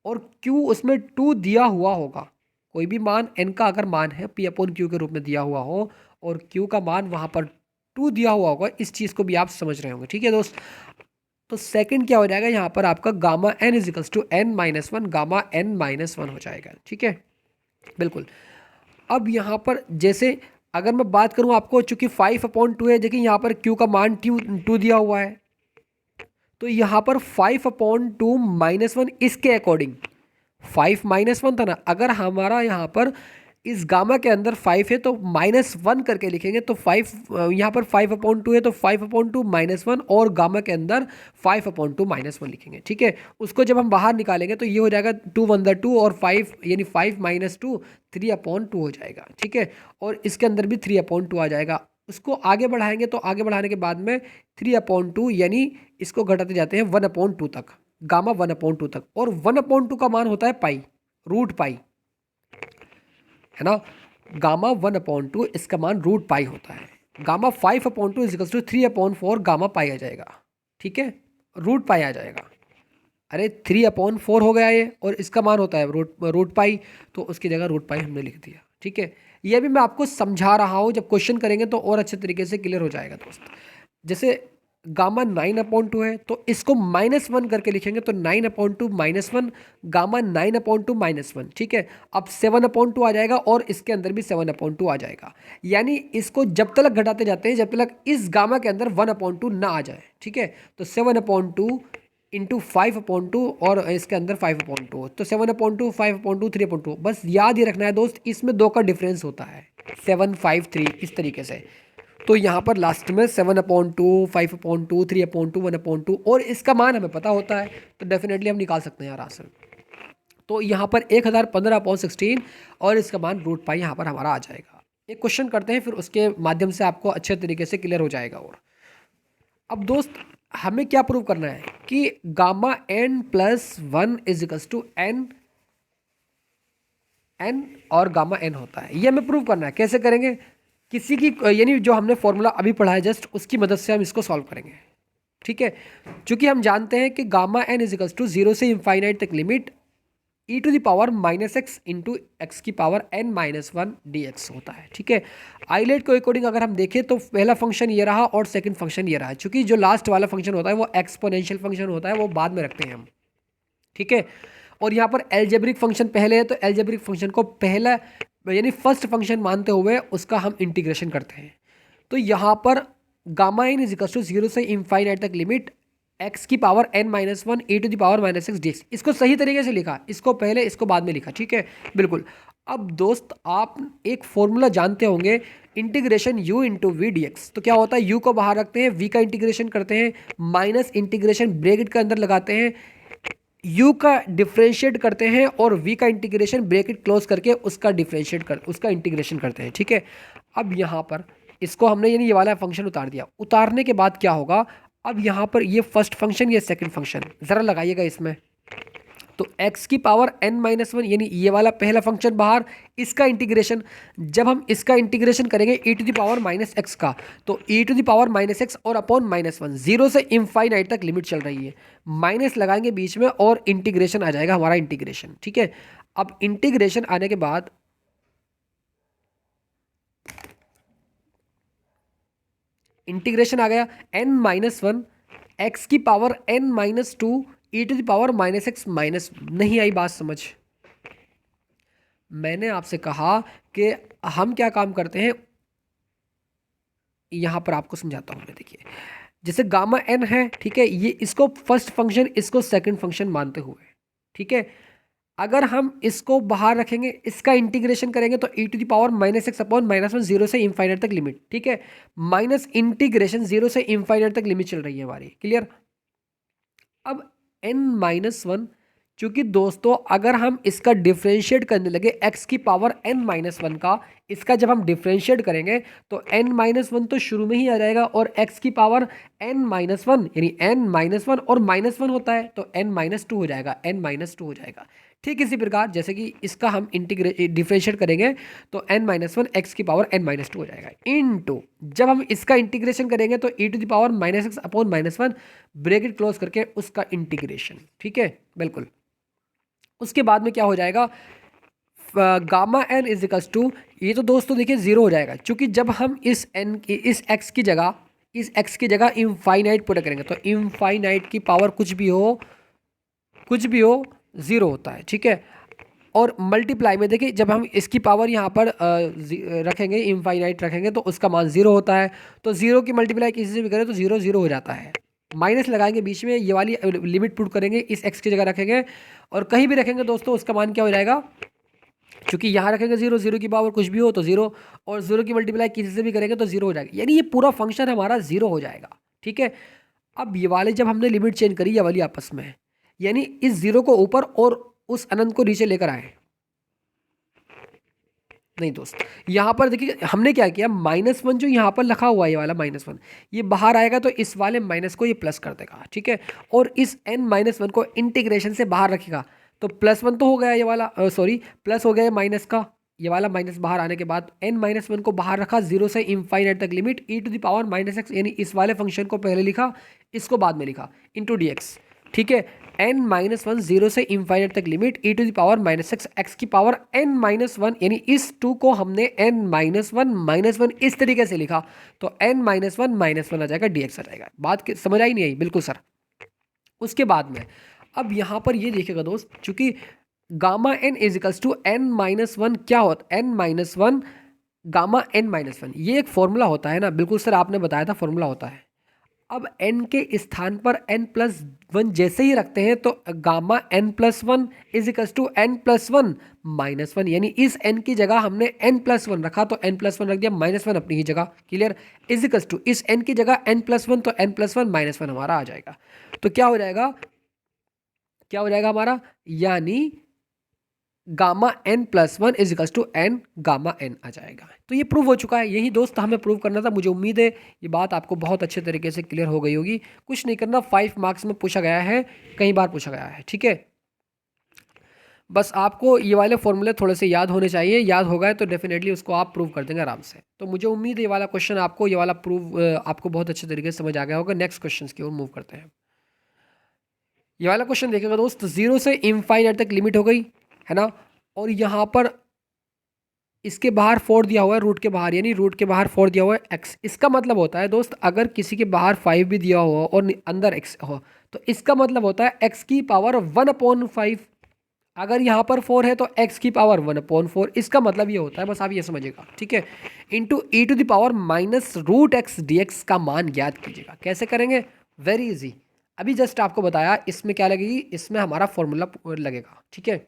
और q उसमें 2 दिया हुआ होगा, कोई भी मान n का अगर मान है p अपॉन क्यू के रूप में दिया हुआ हो और q का मान वहाँ पर 2 दिया हुआ होगा, इस चीज़ को भी आप समझ रहे होंगे, ठीक है दोस्त। तो सेकंड क्या हो जाएगा यहाँ पर आपका gamma n is equals to n minus one, gamma n minus one हो जाएगा, ठीक है, बिल्कुल। अब यहाँ पर जैसे अगर मैं बात करूँ आपको, चूंकि 5 अपॉन 2 है, देखिए यहाँ पर q का मान 2 दिया हुआ है, तो यहाँ पर 5 अपॉन 2 माइनस वन, इसके अकॉर्डिंग 5 माइनस वन था ना, अगर हमारा यहाँ पर इस गामा के अंदर 5 है तो -1 करके लिखेंगे, तो 5 यहाँ पर 5/2 है तो 5/2 -1, और गामा के अंदर 5/2 -1 लिखेंगे। ठीक है, उसको जब हम बाहर निकालेंगे तो ये हो जाएगा 2 1 2 और 5 यानी 5 - 2 3/2 हो जाएगा। ठीक है, और इसके अंदर भी 3/2 आ जाएगा। उसको आगे बढ़ाएंगे तो आगे बढ़ाने के बाद में 3/2 यानी इसको घटाते जाते हैं 1/2 तक, गामा 1/2 तक, और 1/2 का मान होता है पाई, रूट पाई, है ना। गामा 1/2 इसका मान रूट पाई होता है। गामा 5/2 इजिकल्स टू 3/4 गामा पाई आ जाएगा। ठीक है, रूट पाई आ जाएगा। अरे 3/4 हो गया ये, और इसका मान होता है रूट पाई, तो उसकी जगह रूट पाई हमने लिख दिया। ठीक है, ये भी मैं आपको समझा रहा हूँ, जब क्वेश्चन करेंगे तो और अच्छे तरीके से क्लियर हो जाएगा दोस्त। जैसे गामा 9/2 है तो इसको -1 करके लिखेंगे तो 9/2 -1, गामा 9/2 -1। ठीक है, अब 7/2 आ जाएगा और इसके अंदर भी 7/2 आ जाएगा। यानी इसको जब तक घटाते जाते हैं जब तक इस गामा के अंदर 1/2 ना आ जाए। ठीक है, तो 7/2 इंटू 5/2 और इसके अंदर 5/2, तो 7/2 5/2 3/2। बस याद ही रखना है दोस्त, इसमें 2 का डिफरेंस होता है, 7 5 3 इस तरीके से। तो यहाँ पर लास्ट में 7/2 5/2 3/2 1/2, और इसका मान हमें पता होता है तो डेफिनेटली हम निकाल सकते हैं यार आंसर। तो यहाँ पर 1015/16 और इसका मान रूट पाई यहाँ पर हमारा आ जाएगा। एक क्वेश्चन करते हैं, फिर उसके माध्यम से आपको अच्छे तरीके से क्लियर हो जाएगा। और अब दोस्त हमें क्या प्रूव करना है कि gamma n+1 is equals to n और गामा n होता है, ये हमें प्रूव करना है। कैसे करेंगे, किसी की यानी जो हमने फॉर्मूला अभी पढ़ा है जस्ट उसकी मदद से हम इसको सॉल्व करेंगे। ठीक है, क्योंकि हम जानते हैं कि गामा n इजिकल्स टू 0 से इनफाइनाइट तक लिमिट e⁻⁻x इंटू एक्स की पावर n-1 dx होता है। ठीक है, आइलेट के अकॉर्डिंग अगर हम देखें तो पहला फंक्शन ये रहा और सेकंड फंक्शन ये रहा, क्योंकि जो लास्ट वाला फंक्शन होता है वो एक्सपोनेंशियल फंक्शन होता है, वो बाद में रखते हैं हम। ठीक है, और यहाँ पर एल्जेब्रिक फंक्शन पहले है तो एल्जेब्रिक फंक्शन को पहला यानी फर्स्ट फंक्शन मानते हुए उसका हम इंटीग्रेशन करते हैं। तो यहाँ पर गामा n इजिकल्स टू 0 से इनफाइनाइट तक लिमिट x की पावर n-1 e⁻⁻x dx, इसको सही तरीके से लिखा, इसको पहले इसको बाद में लिखा। ठीक है, बिल्कुल। अब दोस्त आप एक फॉर्मूला जानते होंगे, integration u into v d x. तो क्या होता है, u को बाहर रखते हैं, v का इंटीग्रेशन करते हैं, माइनस इंटीग्रेशन ब्रैकेट के अंदर लगाते हैं, u का डिफ्रेंशिएट करते हैं, और v का इंटीग्रेशन ब्रैकेट क्लोज करके उसका इंटीग्रेशन करते हैं। ठीक है, अब यहाँ पर इसको हमने यानी ये वाला फंक्शन उतार दिया। उतारने के बाद क्या होगा, अब यहाँ पर ये फर्स्ट फंक्शन ये सेकंड फंक्शन ज़रा लगाइएगा इसमें, तो x की पावर n-1 यानी ये वाला पहला फंक्शन बाहर, इसका इंटीग्रेशन, जब हम इसका इंटीग्रेशन करेंगे e⁻⁻x का, तो e⁻⁻x और अपॉन -1, 0 से इनफाइनाइट तक लिमिट चल रही है, माइनस लगाएंगे बीच में और इंटीग्रेशन आ जाएगा हमारा इंटीग्रेशन। ठीक है, अब इंटीग्रेशन आने के बाद इंटीग्रेशन आ गया n-1 x की पावर n-2 e⁻⁻x माइनस, नहीं आई बात समझ। मैंने आपसे कहा कि हम क्या काम करते हैं, यहां पर आपको समझाता हूं मैं। देखिए, जैसे गामा n है, ठीक है, ये इसको फर्स्ट फंक्शन इसको सेकंड फंक्शन मानते हुए, ठीक है, अगर हम इसको बाहर रखेंगे, इसका इंटीग्रेशन करेंगे तो e⁻⁻x अपॉन -1 0 से इनफाइनाइट तक लिमिट। ठीक है, माइनस इंटीग्रेशन 0 से इनफाइनाइट तक लिमिट चल रही है हमारी, क्लियर। अब n-1, चूंकि दोस्तों अगर हम इसका डिफ्रेंशिएट करने लगे x की पावर n-1 का, इसका जब हम डिफ्रेंशिएट करेंगे तो n-1 तो शुरू में ही आ जाएगा, और x की पावर n-1 यानी n-1 और -1 होता है तो n-2 हो जाएगा, n-2 हो जाएगा। ठीक इसी प्रकार जैसे कि इसका हम डिफ्रेंशिएट करेंगे तो n-1 x की पावर n-2 हो जाएगा, इनटू जब हम इसका इंटीग्रेशन करेंगे तो e⁻⁻x अपॉन -1 ब्रैकेट क्लोज करके उसका इंटीग्रेशन। ठीक है, बिल्कुल। उसके बाद में क्या हो जाएगा, गामा n इजिकल्स टू, ये तो दोस्तों देखिए 0 हो जाएगा, क्योंकि जब हम इस x की जगह इनफाइनाइट पुट करेंगे तो इनफाइनाइट की पावर कुछ भी हो 0 होता है। ठीक है, और मल्टीप्लाई में देखिए जब हम इसकी पावर यहाँ पर रखेंगे, इनफाइनाइट रखेंगे तो उसका मान 0 होता है, तो 0 की मल्टीप्लाई किसी से भी करें तो 0 0 हो जाता है। माइनस लगाएंगे बीच में, ये वाली लिमिट पुट करेंगे, इस x की जगह रखेंगे और कहीं भी रखेंगे दोस्तों, उसका मान क्या हो जाएगा, क्योंकि यहाँ रखेंगे जीरो, जीरो की पावर कुछ भी हो तो जीरो, और जीरो की मल्टीप्लाई किसी से भी करेंगे तो जीरो हो जाएगा, यानी ये पूरा फंक्शन हमारा जीरो हो जाएगा। ठीक है, अब ये वाले जब हमने लिमिट चेंज करी ये वाली आपस में, यानी इस जीरो को ऊपर और उस अनंत को नीचे लेकर आए। नहीं दोस्त, यहाँ पर देखिए हमने क्या किया, -1 जो यहाँ पर लिखा हुआ है ये वाला -1, ये बाहर आएगा तो इस वाले माइनस को ये प्लस कर देगा। ठीक है, और इस n-1 को इंटीग्रेशन से बाहर रखेगा तो +1 तो हो गया ये वाला, सॉरी प्लस हो गया माइनस का, ये वाला माइनस बाहर आने के बाद n-1 को बाहर रखा, 0 से इनफाइनाइट तक लिमिट e⁻⁻x, यानी इस वाले फंक्शन को पहले लिखा, इसको बाद में लिखा, इंटू dx। ठीक है, n-1 0 से इनफाइनाइट तक लिमिट e⁻⁻x, x की पावर n-1, यानी इस 2 को हमने n-1 इस तरीके से लिखा तो n-1 आ जाएगा, dx आ जाएगा। बात समझ आई नहीं आई? बिल्कुल सर। उसके बाद में अब यहाँ पर ये देखिएगा दोस्त, चूंकि gamma n is equals to n-1 क्या होता है, n-1 गामा n-1, ये एक फॉर्मूला होता है ना, बिल्कुल सर आपने बताया था फॉर्मूला होता है। अब n के स्थान पर n+1 जैसे ही रखते हैं तो gamma n+1 is equals to n+1 -1, यानी इस n की जगह हमने n+1 रखा तो n+1 रख दिया, -1 अपनी ही जगह, क्लियर, इजिकल्स टू इस n की जगह n+1 तो n+1 -1 हमारा आ जाएगा। तो क्या हो जाएगा, क्या हो जाएगा हमारा, यानी gamma n+1 is equals to n gamma n आ जाएगा। तो ये प्रूव हो चुका है, यही दोस्त हमें प्रूव करना था। मुझे उम्मीद है ये बात आपको बहुत अच्छे तरीके से क्लियर हो गई होगी। कुछ नहीं करना, 5 मार्क्स में पूछा गया है, कई बार पूछा गया है। ठीक है, बस आपको ये वाले फॉर्मूले थोड़े से याद होने चाहिए, याद हो गए तो डेफिनेटली उसको आप प्रूव कर देंगे आराम से। तो मुझे उम्मीद है ये वाला क्वेश्चन आपको, ये वाला प्रूव आपको बहुत अच्छे तरीके से समझ आ गया होगा। नेक्स्ट क्वेश्चन की ओर मूव करते हैं। ये वाला क्वेश्चन देखिएगा दोस्त, 0 से इनफाइनाइट तक लिमिट हो गई है ना, और यहाँ पर इसके बाहर 4 दिया हुआ है, रूट के बाहर, यानी रूट के बाहर 4 दिया हुआ है x। इसका मतलब होता है दोस्त, अगर किसी के बाहर 5 भी दिया हुआ और अंदर x हो तो इसका मतलब होता है x की पावर 1/5। अगर यहाँ पर 4 है तो x की पावर 1/4, इसका मतलब ये होता है, बस आप ये समझिएगा। ठीक है, इंटू e⁻√x dx का मान ज्ञात कीजिएगा। कैसे करेंगे, वेरी इजी, अभी जस्ट आपको बताया। इसमें क्या लगेगी, इसमें हमारा फॉर्मूला लगेगा। ठीक है,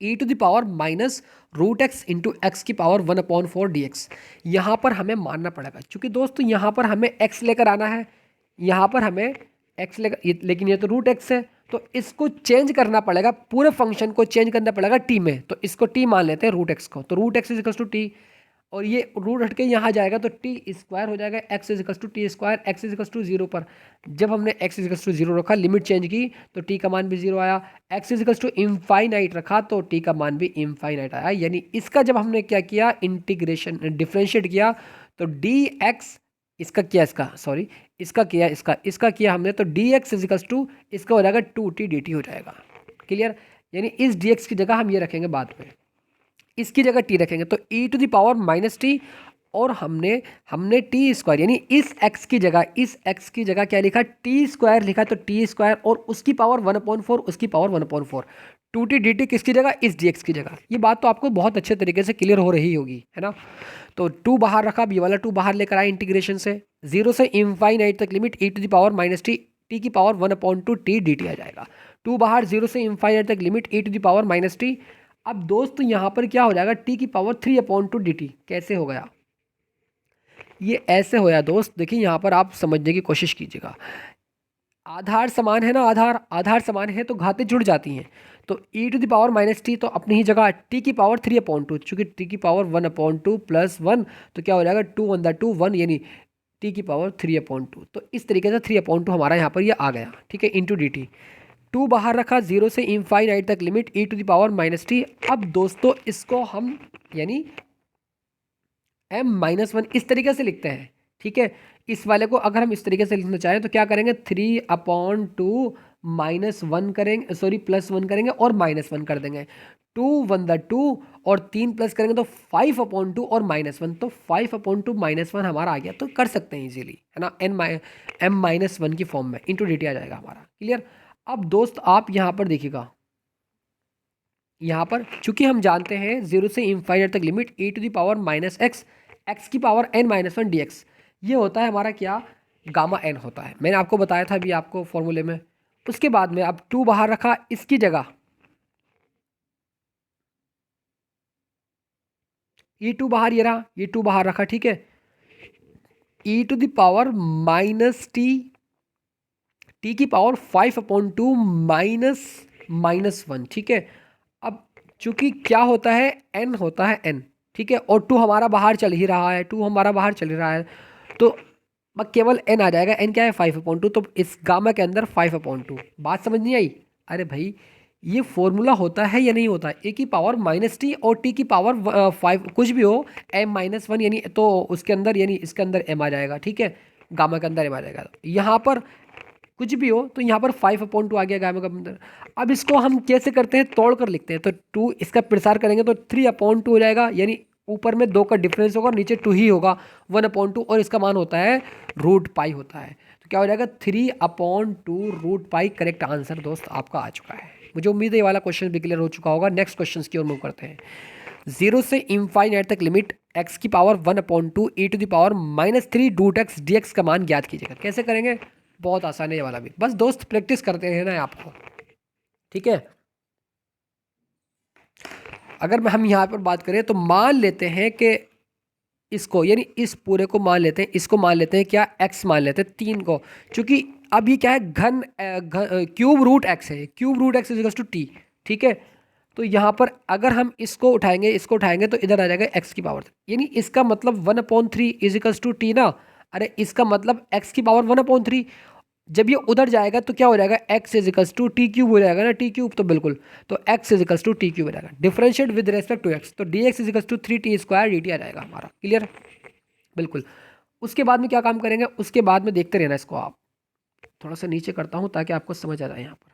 e⁻√x इंटू एक्स की पावर 1/4 dx। यहाँ पर हमें मानना पड़ेगा, क्योंकि दोस्तों यहाँ पर हमें x लेकर आना है, यहाँ पर हमें x लेकर, लेकिन ये तो √x है तो इसको चेंज करना पड़ेगा, पूरे फंक्शन को चेंज करना पड़ेगा t में। तो इसको t मान लेते हैं √x को, तो √x इजिकल्स टू t, और ये रूट हट के यहाँ जाएगा तो t² हो जाएगा, x is equals to t², x is equals to 0 पर जब हमने x इजिकल्स टू 0 रखा, लिमिट चेंज की तो t का मान भी 0 आया, x इजिकल्स टू इनफाइनाइट रखा तो t का मान भी इनफाइनाइट आया। यानी इसका जब हमने क्या किया, इंटीग्रेशन डिफ्रेंशिएट किया तो dx, इसका किया, इसका सॉरी इसका किया, इसका किया हमने, तो dx इजिकल्स टू इसका हो जाएगा 2t dt हो जाएगा। क्लियर, यानी इस dx की जगह हम ये रखेंगे बाद में, इसकी जगह t रखेंगे तो e⁻⁻t, और हमने t² यानी इस x की जगह क्या लिखा, t² लिखा, तो t² और उसकी पावर 1/4, उसकी पावर 1/4, 2t dt किसकी जगह, इस dx की जगह। ये बात तो आपको बहुत अच्छे तरीके से क्लियर हो रही होगी, है ना। तो 2 बाहर रखा, ये वाला 2 बाहर लेकर आए इंटीग्रेशन से, 0 से इनफाइनाइट तक लिमिट e⁻⁻t, t की पावर 1/2 t dt आ जाएगा। 2 बाहर, 0 से इनफाइनाइट तक लिमिट e⁻⁻t। अब दोस्त यहाँ पर क्या हो जाएगा, t की पावर 3/2 dt। कैसे हो गया, ये ऐसे होया दोस्त, देखिए यहाँ पर आप समझने की कोशिश कीजिएगा। आधार समान है ना, आधार समान है तो घातें जुड़ जाती हैं। तो e⁻⁻t तो अपनी ही जगह, t की पावर 3/2, चूंकि t की पावर 1/2 + 1 तो क्या हो जाएगा, 2 1 2 1, यानी t की पावर 3/2। तो इस तरीके से 3/2 हमारा यहाँ पर ये आ गया। ठीक है, इंटू dt, 2 बाहर रखा, 0 से इनफाइनाइट तक लिमिट e⁻⁻t। अब दोस्तों इसको हम यानी m-1 इस तरीके से लिखते हैं। ठीक है, इस वाले को अगर हम इस तरीके से लिखना चाहें तो क्या करेंगे, 3/2 -1 करेंगे, सॉरी +1 करेंगे और -1 कर देंगे, 2 1 2 और 3 प्लस करेंगे तो 5/2 और -1, तो 5/2 -1 हमारा आ गया। तो कर सकते हैं इजीली, है ना, m-1 की फॉर्म में, इंटू dt आ जाएगा हमारा। क्लियर। अब दोस्त आप यहाँ पर देखिएगा, यहाँ पर चूंकि हम जानते हैं 0 से इनफाइनाइट तक लिमिट e⁻⁻x, x की पावर n-1 dx, ये होता है हमारा क्या, गामा n होता है। मैंने आपको बताया था अभी आपको फॉर्मूले में। उसके बाद में अब 2 बाहर रखा, इसकी जगह E2 बाहर ये रहा, E2 बाहर रखा, ठीक है। e to the power minus t की पावर 5/2 -1, ठीक है। अब चूंकि क्या होता है, n होता है n, ठीक है, और 2 हमारा बाहर चल ही रहा है, 2 हमारा बाहर चल ही रहा है, तो अब केवल n आ जाएगा। n क्या है, 5/2, तो इस गामा के अंदर 5/2। बात समझ नहीं आई? अरे भाई ये फॉर्मूला होता है या नहीं होता है, ए की पावर -t और टी की पावर 5 कुछ भी हो, m-1 यानी, तो उसके अंदर यानी इसके अंदर m आ जाएगा, ठीक है, गामा के अंदर m आ जाएगा। यहाँ पर कुछ भी हो तो यहाँ पर 5/2 आ गया गामा के अंदर। अब इसको हम कैसे करते हैं, तोड़ कर लिखते हैं, तो 2 इसका प्रसार करेंगे तो 3/2 हो जाएगा, यानी ऊपर में 2 का डिफरेंस होगा, नीचे 2 ही होगा, 1/2, और इसका मान होता है √π होता है। तो क्या हो जाएगा, 3/2 √π। करेक्ट आंसर दोस्त आपका आ चुका है। मुझे उम्मीद है ये वाला क्वेश्चन भी क्लियर हो चुका होगा। नेक्स्ट क्वेश्चन की ओर मूव करते हैं। 0 से इनफाइनाइट तक लिमिट x की power 1/2 e to the power -3 √x का मान ज्ञात कीजिएगा। कैसे करेंगे, बहुत आसान है ये वाला भी, बस दोस्त प्रैक्टिस करते रहना है आपको, ठीक है। अगर हम यहाँ पर बात करें तो मान लेते हैं कि इसको, यानी इस पूरे को मान लेते हैं, इसको मान लेते हैं क्या, x मान लेते हैं 3 को, क्योंकि अब ये क्या है, क्यूब रूट x है, cube root x is to t, ठीक है। तो यहाँ पर अगर हम इसको उठाएंगे, इसको उठाएंगे तो इधर आ जाएगा x की पावर, यानी इसका मतलब 1/3 इज टू टी ना। अरे इसका मतलब x की पावर 1/3, जब ये उधर जाएगा तो क्या हो जाएगा, x is equals to t cube हो जाएगा ना, टी क्यूब, तो बिल्कुल, तो x is equals to t cube हो जाएगा। Differentiate with respect to x, तो D x equals to 3t² dt आ जाएगा हमारा। क्लियर, बिल्कुल। उसके बाद में क्या काम करेंगे, उसके बाद में देखते रहना इसको आप। थोड़ा सा नीचे करता हूँ ताकि आपको समझ आ जाए यहाँ पर।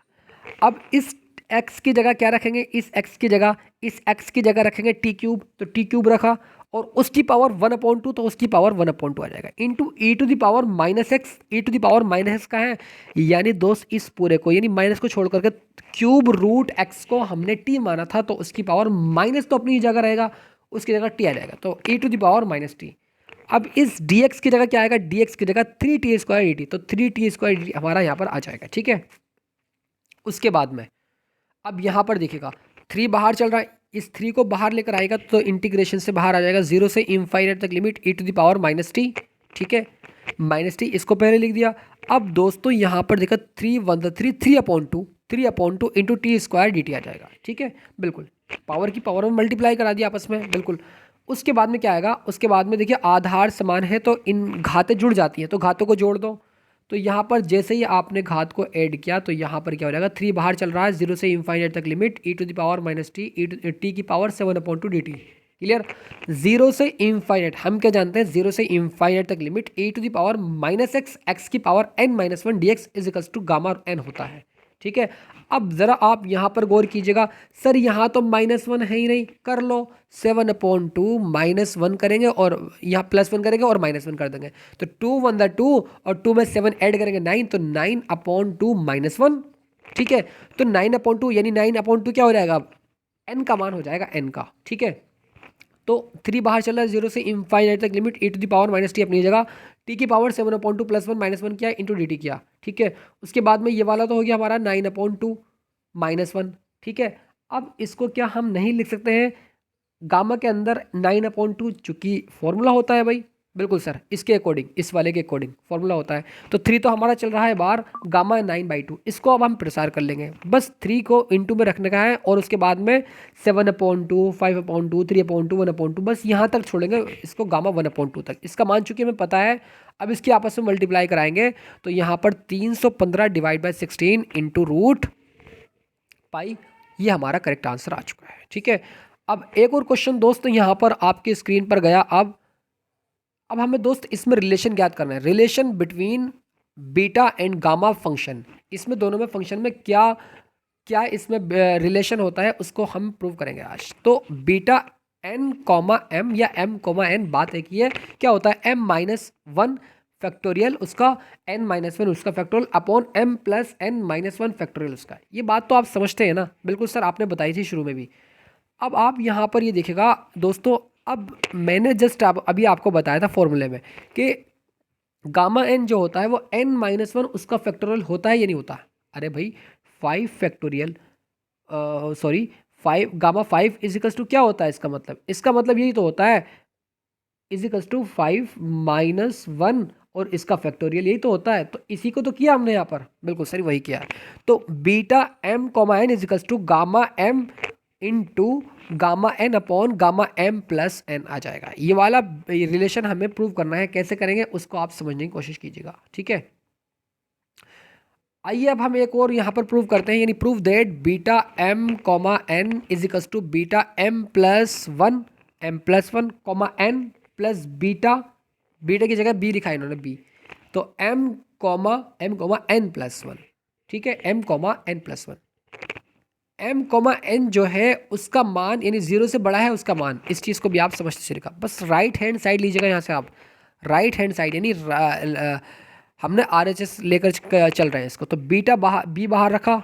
अब इस x की जगह क्या रखेंगे, इस x की जगह, इस x की जगह रखेंगे टी क्यूब, तो टी क्यूब रखा, और उसकी पावर 1/2, तो उसकी पावर 1/2 आ जाएगा, into e to the power -x, e to the power -x का है, यानी दोस्त इस पूरे को, यानी माइनस को छोड़ करके क्यूब रूट x को हमने t माना था, तो उसकी पावर माइनस तो अपनी जगह रहेगा, उसकी जगह t आ जाएगा, तो ई टू द पावर -t। अब इस dx की जगह क्या आएगा, dx की जगह 3t² dt, तो 3t² dt हमारा यहाँ पर आ जाएगा, ठीक है। उसके बाद में अब यहाँ पर देखिएगा 3 बाहर चल रहा है, इस 3 को बाहर लेकर आएगा तो इंटीग्रेशन से बाहर आ जाएगा, 0 से इनफाइनाइट तक limit e to the power -t, ठीक है, -t, इसको पहले लिख दिया। अब दोस्तों यहाँ पर देखा 3/2 इंटू t² dt आ जाएगा, ठीक है, बिल्कुल, पावर की पावर में मल्टीप्लाई करा दिया आपस में, बिल्कुल। उसके बाद में क्या आएगा, उसके बाद में देखिए आधार समान है तो इन घातें जुड़ जाती हैं, तो घातों को जोड़ दो, तो यहाँ पर जैसे ही आपने घात को ऐड किया तो यहाँ पर क्या हो जाएगा, 3 बाहर चल रहा है, 0 से इनफाइनाइट तक limit e to the power -t, t की पावर 7/2 dt। क्लियर, 0 से इनफाइनाइट, हम क्या जानते हैं, 0 से इनफाइनाइट तक limit e to the power -x, x की power n-1 dx is equals to gamma n होता है, ठीक है। अब ज़रा आप यहाँ पर गौर कीजिएगा, सर यहाँ तो -1 है ही नहीं, कर लो, 7/2 -1 करेंगे और यहाँ +1 करेंगे और -1 कर देंगे, तो 2 1 2 और 2 में 7 ऐड करेंगे 9, तो 9/2 -1, ठीक है। तो 9/2 यानी 9/2 क्या हो जाएगा, अब n का मान हो जाएगा, n का, ठीक है। तो 3 बाहर चल रहा है, 0 से इनफाइनाइट तक limit e to the power -t अपनी जगह, t की पावर 7/2 +1 -1 किया इंटू dt किया, ठीक है। उसके बाद में ये वाला तो हो गया हमारा 9/2 -1, ठीक है। अब इसको क्या हम नहीं लिख सकते हैं गामा के अंदर 9/2, चूंकि फॉर्मूला होता है भाई, बिल्कुल सर, इसके अकॉर्डिंग, इस वाले के अकॉर्डिंग फॉर्मूला होता है, तो 3 तो हमारा चल रहा है बाहर, गामा 9/2, इसको अब हम प्रसार कर लेंगे, बस 3 को इंटू में रखने का है, और उसके बाद में 7/2 5/2 3/2 1/2, बस यहाँ तक छोड़ेंगे इसको, गामा 1/2 तक, इसका मान चूंकि हमें पता है। अब इसकी आपस में मल्टीप्लाई कराएंगे तो यहाँ पर 315 डिवाइड बाई 16 इंटू √π, ये हमारा करेक्ट आंसर आ चुका है, ठीक है। अब एक और क्वेश्चन दोस्त यहाँ पर आपकी स्क्रीन पर गया। अब हमें दोस्त इसमें रिलेशन ज्ञात करना है, relation between beta and gamma function, इसमें दोनों में फंक्शन में क्या क्या इसमें रिलेशन होता है उसको हम प्रूव करेंगे आज। तो बीटा n, या m, बात एक ही है, क्या होता है m-1 फैक्टोरियल उसका, n-1 उसका factorial upon m + n-1 factorial उसका। ये बात तो आप समझते हैं ना, बिल्कुल सर, आपने बताई थी शुरू में भी। अब आप यहाँ पर ये देखिएगा दोस्तों, अब मैंने जस्ट अभी आपको बताया था फॉर्मूले में कि गामा n जो होता है वो n-1 उसका फैक्टोरियल होता है या नहीं होता। अरे भाई 5 factorial, sorry 5 gamma 5 is equals to क्या होता है इसका मतलब यही तो होता है, इजिकल्स टू 5 माइनस 1 और इसका फैक्टोरियल, यही तो होता है। तो इसी को तो किया हमने यहाँ पर, बिल्कुल सही वही किया है। तो beta M comma N इजिकल्स to gamma M into gamma N upon gamma M plus N आ जाएगा। ये वाला रिलेशन हमें प्रूव करना है, कैसे करेंगे उसको आप समझने की कोशिश कीजिएगा, ठीक है। आइए अब हम एक और यहाँ पर प्रूव करते हैं, यानी prove that beta M comma N इजिकल्स to beta m plus one comma n plus beta, beta की जगह बी लिखा है इन्होंने बी, तो m comma n plus one, ठीक है, m comma n plus one. M comma n जो है उसका मान यानी 0 से बड़ा है उसका मान, इस चीज़ को भी आप समझते चलिएगा। बस राइट हैंड साइड लीजिएगा यहाँ से आप, राइट हैंड साइड यानी हमने RHS लेकर चल रहे हैं इसको, तो बीटा बी बाहर रखा,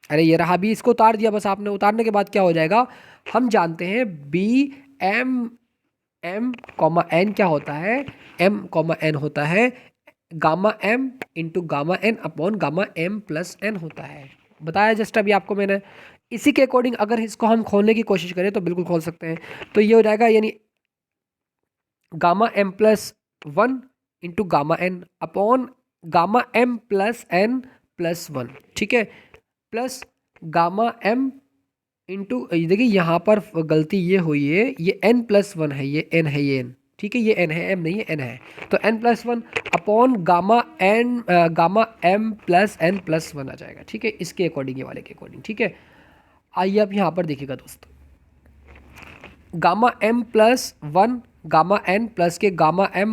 अरे ये रहा बी, इसको उतार दिया। बस आपने उतारने के बाद क्या हो जाएगा, हम जानते हैं बी एम कॉमा एन क्या होता है, एम कॉमा एन होता है gamma M into gamma N upon gamma M plus n होता है, बताया जस्ट अभी आपको मैंने। इसी के अकॉर्डिंग अगर इसको हम खोलने की कोशिश करें तो बिल्कुल खोल सकते हैं। तो ये हो जाएगा यानी gamma M plus one into gamma N upon gamma M plus N plus one, ठीक है, प्लस गामा एम इंटू, देखिए यहाँ पर गलती ये हुई है, ये एन प्लस वन है, ये एन है, ये एन, ठीक है, ये एन है, एम नहीं है, एन है, तो N plus one upon gamma M plus N plus one आ जाएगा, ठीक है, इसके अकॉर्डिंग, ये वाले के अकॉर्डिंग, ठीक है। आइए अब यहाँ पर देखिएगा दोस्तों, gamma M plus one gamma N plus के gamma M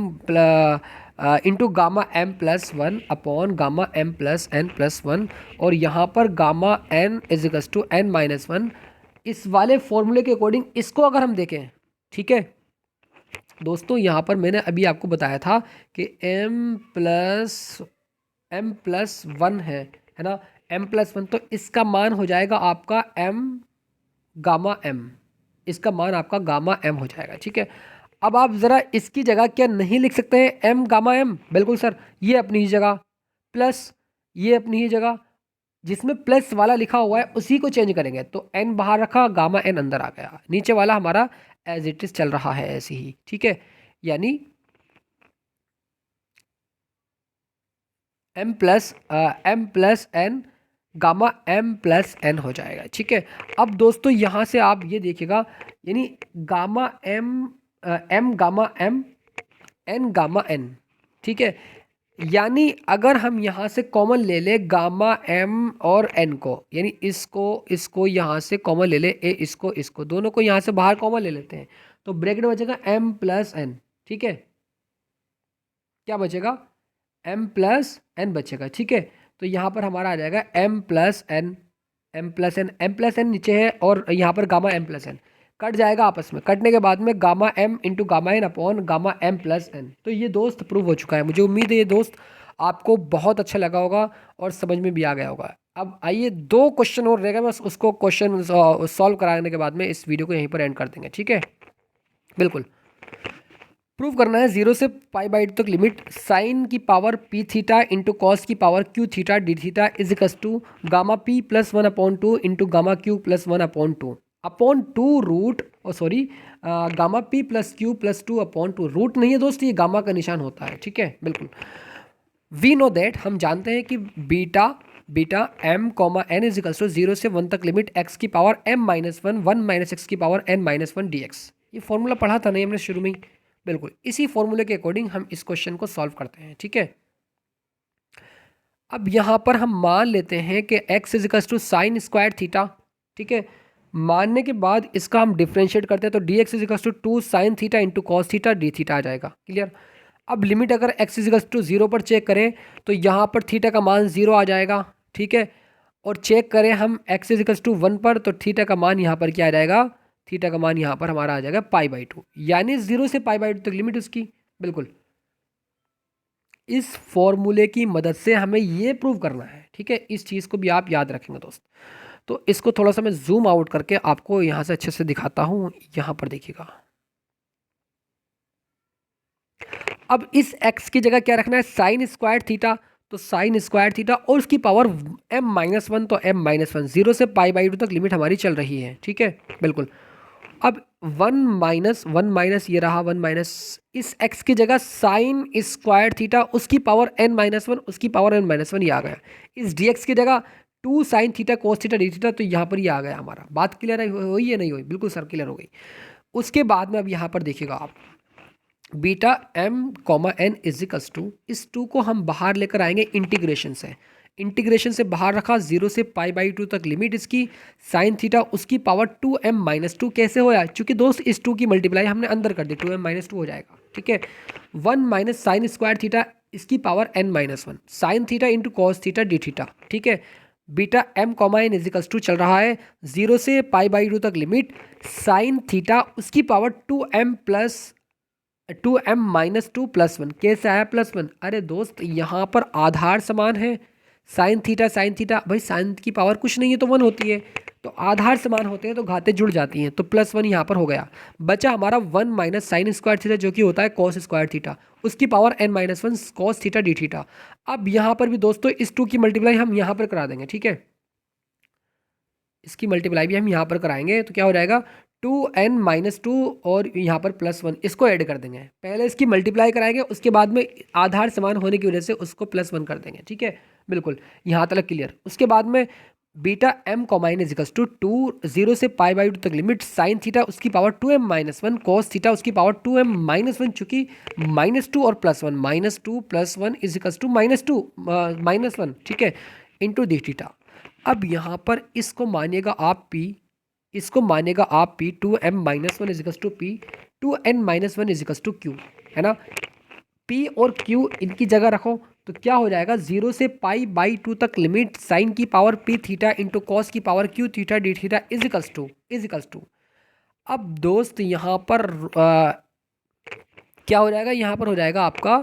into gamma M plus one upon gamma M plus N plus one, और यहाँ पर gamma N इजिकल्स to N minus one, इस वाले फॉर्मूले के अकॉर्डिंग इसको अगर हम देखें, ठीक है दोस्तों, यहाँ पर मैंने अभी आपको बताया था कि एम प्लस वन है ना, एम प्लस वन, तो इसका मान हो जाएगा आपका एम गामा एम, इसका मान आपका गामा एम हो जाएगा, ठीक है। अब आप ज़रा इसकी जगह क्या नहीं लिख सकते हैं एम गामा एम, बिल्कुल सर, ये अपनी ही जगह, प्लस ये अपनी ही जगह, जिसमें प्लस वाला लिखा हुआ है उसी को चेंज करेंगे, तो एन बाहर रखा, गामा एन अंदर आ गया, नीचे वाला हमारा एज इट इज चल रहा है ऐसे ही, ठीक है, यानी m plus n gamma M plus n हो जाएगा, ठीक है। अब दोस्तों यहाँ से आप ये देखिएगा, यानी gamma m gamma m n gamma n, ठीक है, यानी अगर हम यहाँ से कॉमन ले ले गामा एम और एन को, यानी इसको यहाँ से कॉमन ले ले, इसको दोनों को यहाँ से बाहर कॉमन ले लेते हैं, तो ब्रैकेट में बचेगा एम प्लस एन, ठीक है, क्या बचेगा, एम प्लस एन बचेगा, ठीक है। तो यहाँ पर हमारा आ जाएगा एम प्लस एन नीचे है, और यहाँ पर gamma M plus n cut जाएगा आपस में, कटने के बाद में gamma M into gamma N upon gamma M plus n. तो ये दोस्त प्रूव हो चुका है, मुझे उम्मीद है ये दोस्त आपको बहुत अच्छा लगा होगा और समझ में भी आ गया होगा। अब आइए 2 क्वेश्चन और रहेगा, बस उसको क्वेश्चन सॉल्व कराने के बाद में इस वीडियो को यहीं पर एंड कर देंगे, ठीक है, बिल्कुल। प्रूव करना है 0 से पाई बाई 2 तक लिमिट साइन की power p theta into cos की power q theta d theta is equals to gamma p plus one upon two into gamma q plus one upon two root, sorry gamma p plus q plus two upon two, root नहीं है दोस्त, ये gamma का निशान होता है, ठीक है, बिल्कुल। वी नो दैट, हम जानते हैं कि beta M comma n is equals to 0 से 1 तक लिमिट एक्स की power M minus one minus x की power N minus one D x. ये फॉर्मूला पढ़ा था नहीं हमने शुरू में ही, बिल्कुल इसी फॉर्मूले के अकॉर्डिंग हम इस क्वेश्चन को सॉल्व करते हैं, ठीक है। अब यहाँ पर हम मान लेते हैं कि x is equals to sine square theta, ठीक है, मानने के बाद इसका हम डिफ्रेंशिएट करते हैं, तो D x is equals to 2 sine theta into cos theta d theta आ जाएगा, क्लियर। अब लिमिट अगर x इज इक्वल्स टू 0 पर चेक करें तो यहाँ पर थीटा का मान 0 आ जाएगा, ठीक है, और चेक करें हम x इज इक्वल्स टू 1 पर, तो थीटा का मान यहाँ पर क्या आ जाएगा, थीटा का मान यहाँ पर हमारा आ जाएगा पाई बाई 2, यानी 0 से पाई बाई 2 तक लिमिट उसकी, बिल्कुल। इस फॉर्मूले की मदद से हमें ये प्रूव करना है, ठीक है, इस चीज़ को भी आप याद रखेंगे दोस्त। तो इसको थोड़ा सा मैं जूम आउट करके आपको यहाँ से अच्छे से दिखाता हूँ, यहाँ पर देखिएगा। अब इस x की जगह क्या रखना है, साइन स्क्वायर थीटा, तो साइन स्क्वायर थीटा और उसकी पावर m-1, तो m-1 0 से π/2 तक लिमिट हमारी चल रही है, ठीक है बिल्कुल। अब 1 - 1 - ये रहा 1 - इस x की जगह साइन स्क्वायर थीटा उसकी पावर n-1 उसकी पावर n-1 ये आ गया। इस dx की जगह 2 sine theta cos theta d theta, तो यहाँ पर ये आ गया हमारा। बात क्लियर है, हुई है नहीं हुई? बिल्कुल सर क्लियर हो गई। उसके बाद में अब यहाँ पर देखिएगा आप, beta m, n is equals to, इस 2 को हम बाहर लेकर आएंगे इंटीग्रेशन से। इंटीग्रेशन से बाहर रखा, 0 से π/2 तक लिमिट इसकी, साइन थीटा उसकी पावर 2m-2 कैसे होया? चूंकि दोस्त इस 2 की मल्टीप्लाई हमने अंदर कर दी, 2m-2 हो जाएगा, ठीक है। 1 - साइन स्क्वायर थीटा इसकी power n-1 sine theta into cos theta d theta, ठीक है। Beta m, n is equals to चल रहा है 0 से π/2 तक लिमिट, साइन थीटा उसकी पावर 2m - 2 प्लस 1 कैसे आया +1? अरे दोस्त यहाँ पर आधार समान है, साइन थीटा भाई साइन की पावर कुछ नहीं है तो 1 होती है, तो आधार समान होते हैं तो घातें जुड़ जाती हैं, तो +1 यहाँ पर हो गया। बचा हमारा 1 - साइन स्क्वायर थीटा जो कि होता है कॉस स्क्वायर थीटा उसकी power n-1 cos theta d theta. अब यहाँ पर भी दोस्तों इस 2 की मल्टीप्लाई हम यहाँ पर करा देंगे, ठीक है। इसकी मल्टीप्लाई भी हम यहाँ पर कराएंगे तो क्या हो जाएगा 2n-2 और यहाँ पर +1 इसको ऐड कर देंगे। पहले इसकी मल्टीप्लाई कराएंगे, उसके बाद में आधार समान होने की वजह से उसको +1 कर देंगे, ठीक है बिल्कुल। यहाँ तक क्लियर। उसके बाद में beta m, n is equals to 2 0 से π/2 तक लिमिट, साइन थीटा उसकी पावर 2m-1 कॉस थीटा उसकी पावर 2m-1 चूंकि -2 और +1 -2 + 1 इजिकल्स टू -2 -1, ठीक है, इंटू डी थीटा। अब यहाँ पर इसको मानिएगा आप p, इसको मानिएगा आप p, 2m-1 is equals to p, 2n-1 is equals to q, है ना। p और q इनकी जगह रखो तो क्या हो जाएगा 0 से π/2 तक लिमिट, साइन की power p theta into cos की power q theta d theta इजिकल्स to. अब दोस्त यहाँ पर क्या हो जाएगा? यहाँ पर हो जाएगा आपका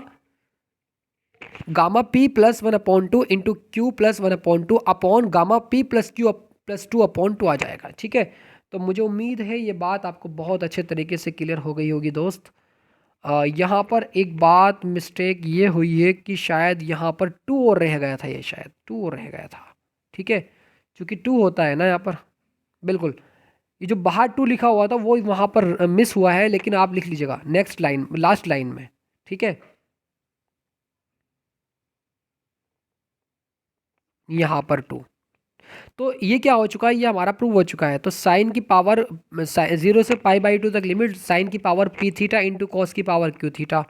gamma p + 1/2 into Q + 1/2 upon gamma p + q + 2/2 आ जाएगा, ठीक है। तो मुझे उम्मीद है ये बात आपको बहुत अच्छे तरीके से क्लियर हो गई होगी दोस्त। यहाँ पर एक बात मिस्टेक ये हुई है कि शायद यहाँ पर 2 और रह गया था, ये शायद 2 और रह गया था, ठीक है, क्योंकि 2 होता है ना यहाँ पर, बिल्कुल। ये जो बाहर 2 लिखा हुआ था वो वहाँ पर मिस हुआ है, लेकिन आप लिख लीजिएगा नेक्स्ट लाइन, लास्ट लाइन में, ठीक है। यहाँ पर 2, तो ये क्या हो चुका है? ये हमारा प्रूव हो चुका है। तो साइन की पावर 0 से π/2 तक लिमिट, साइन की power p theta into cos की पावर q थीटा,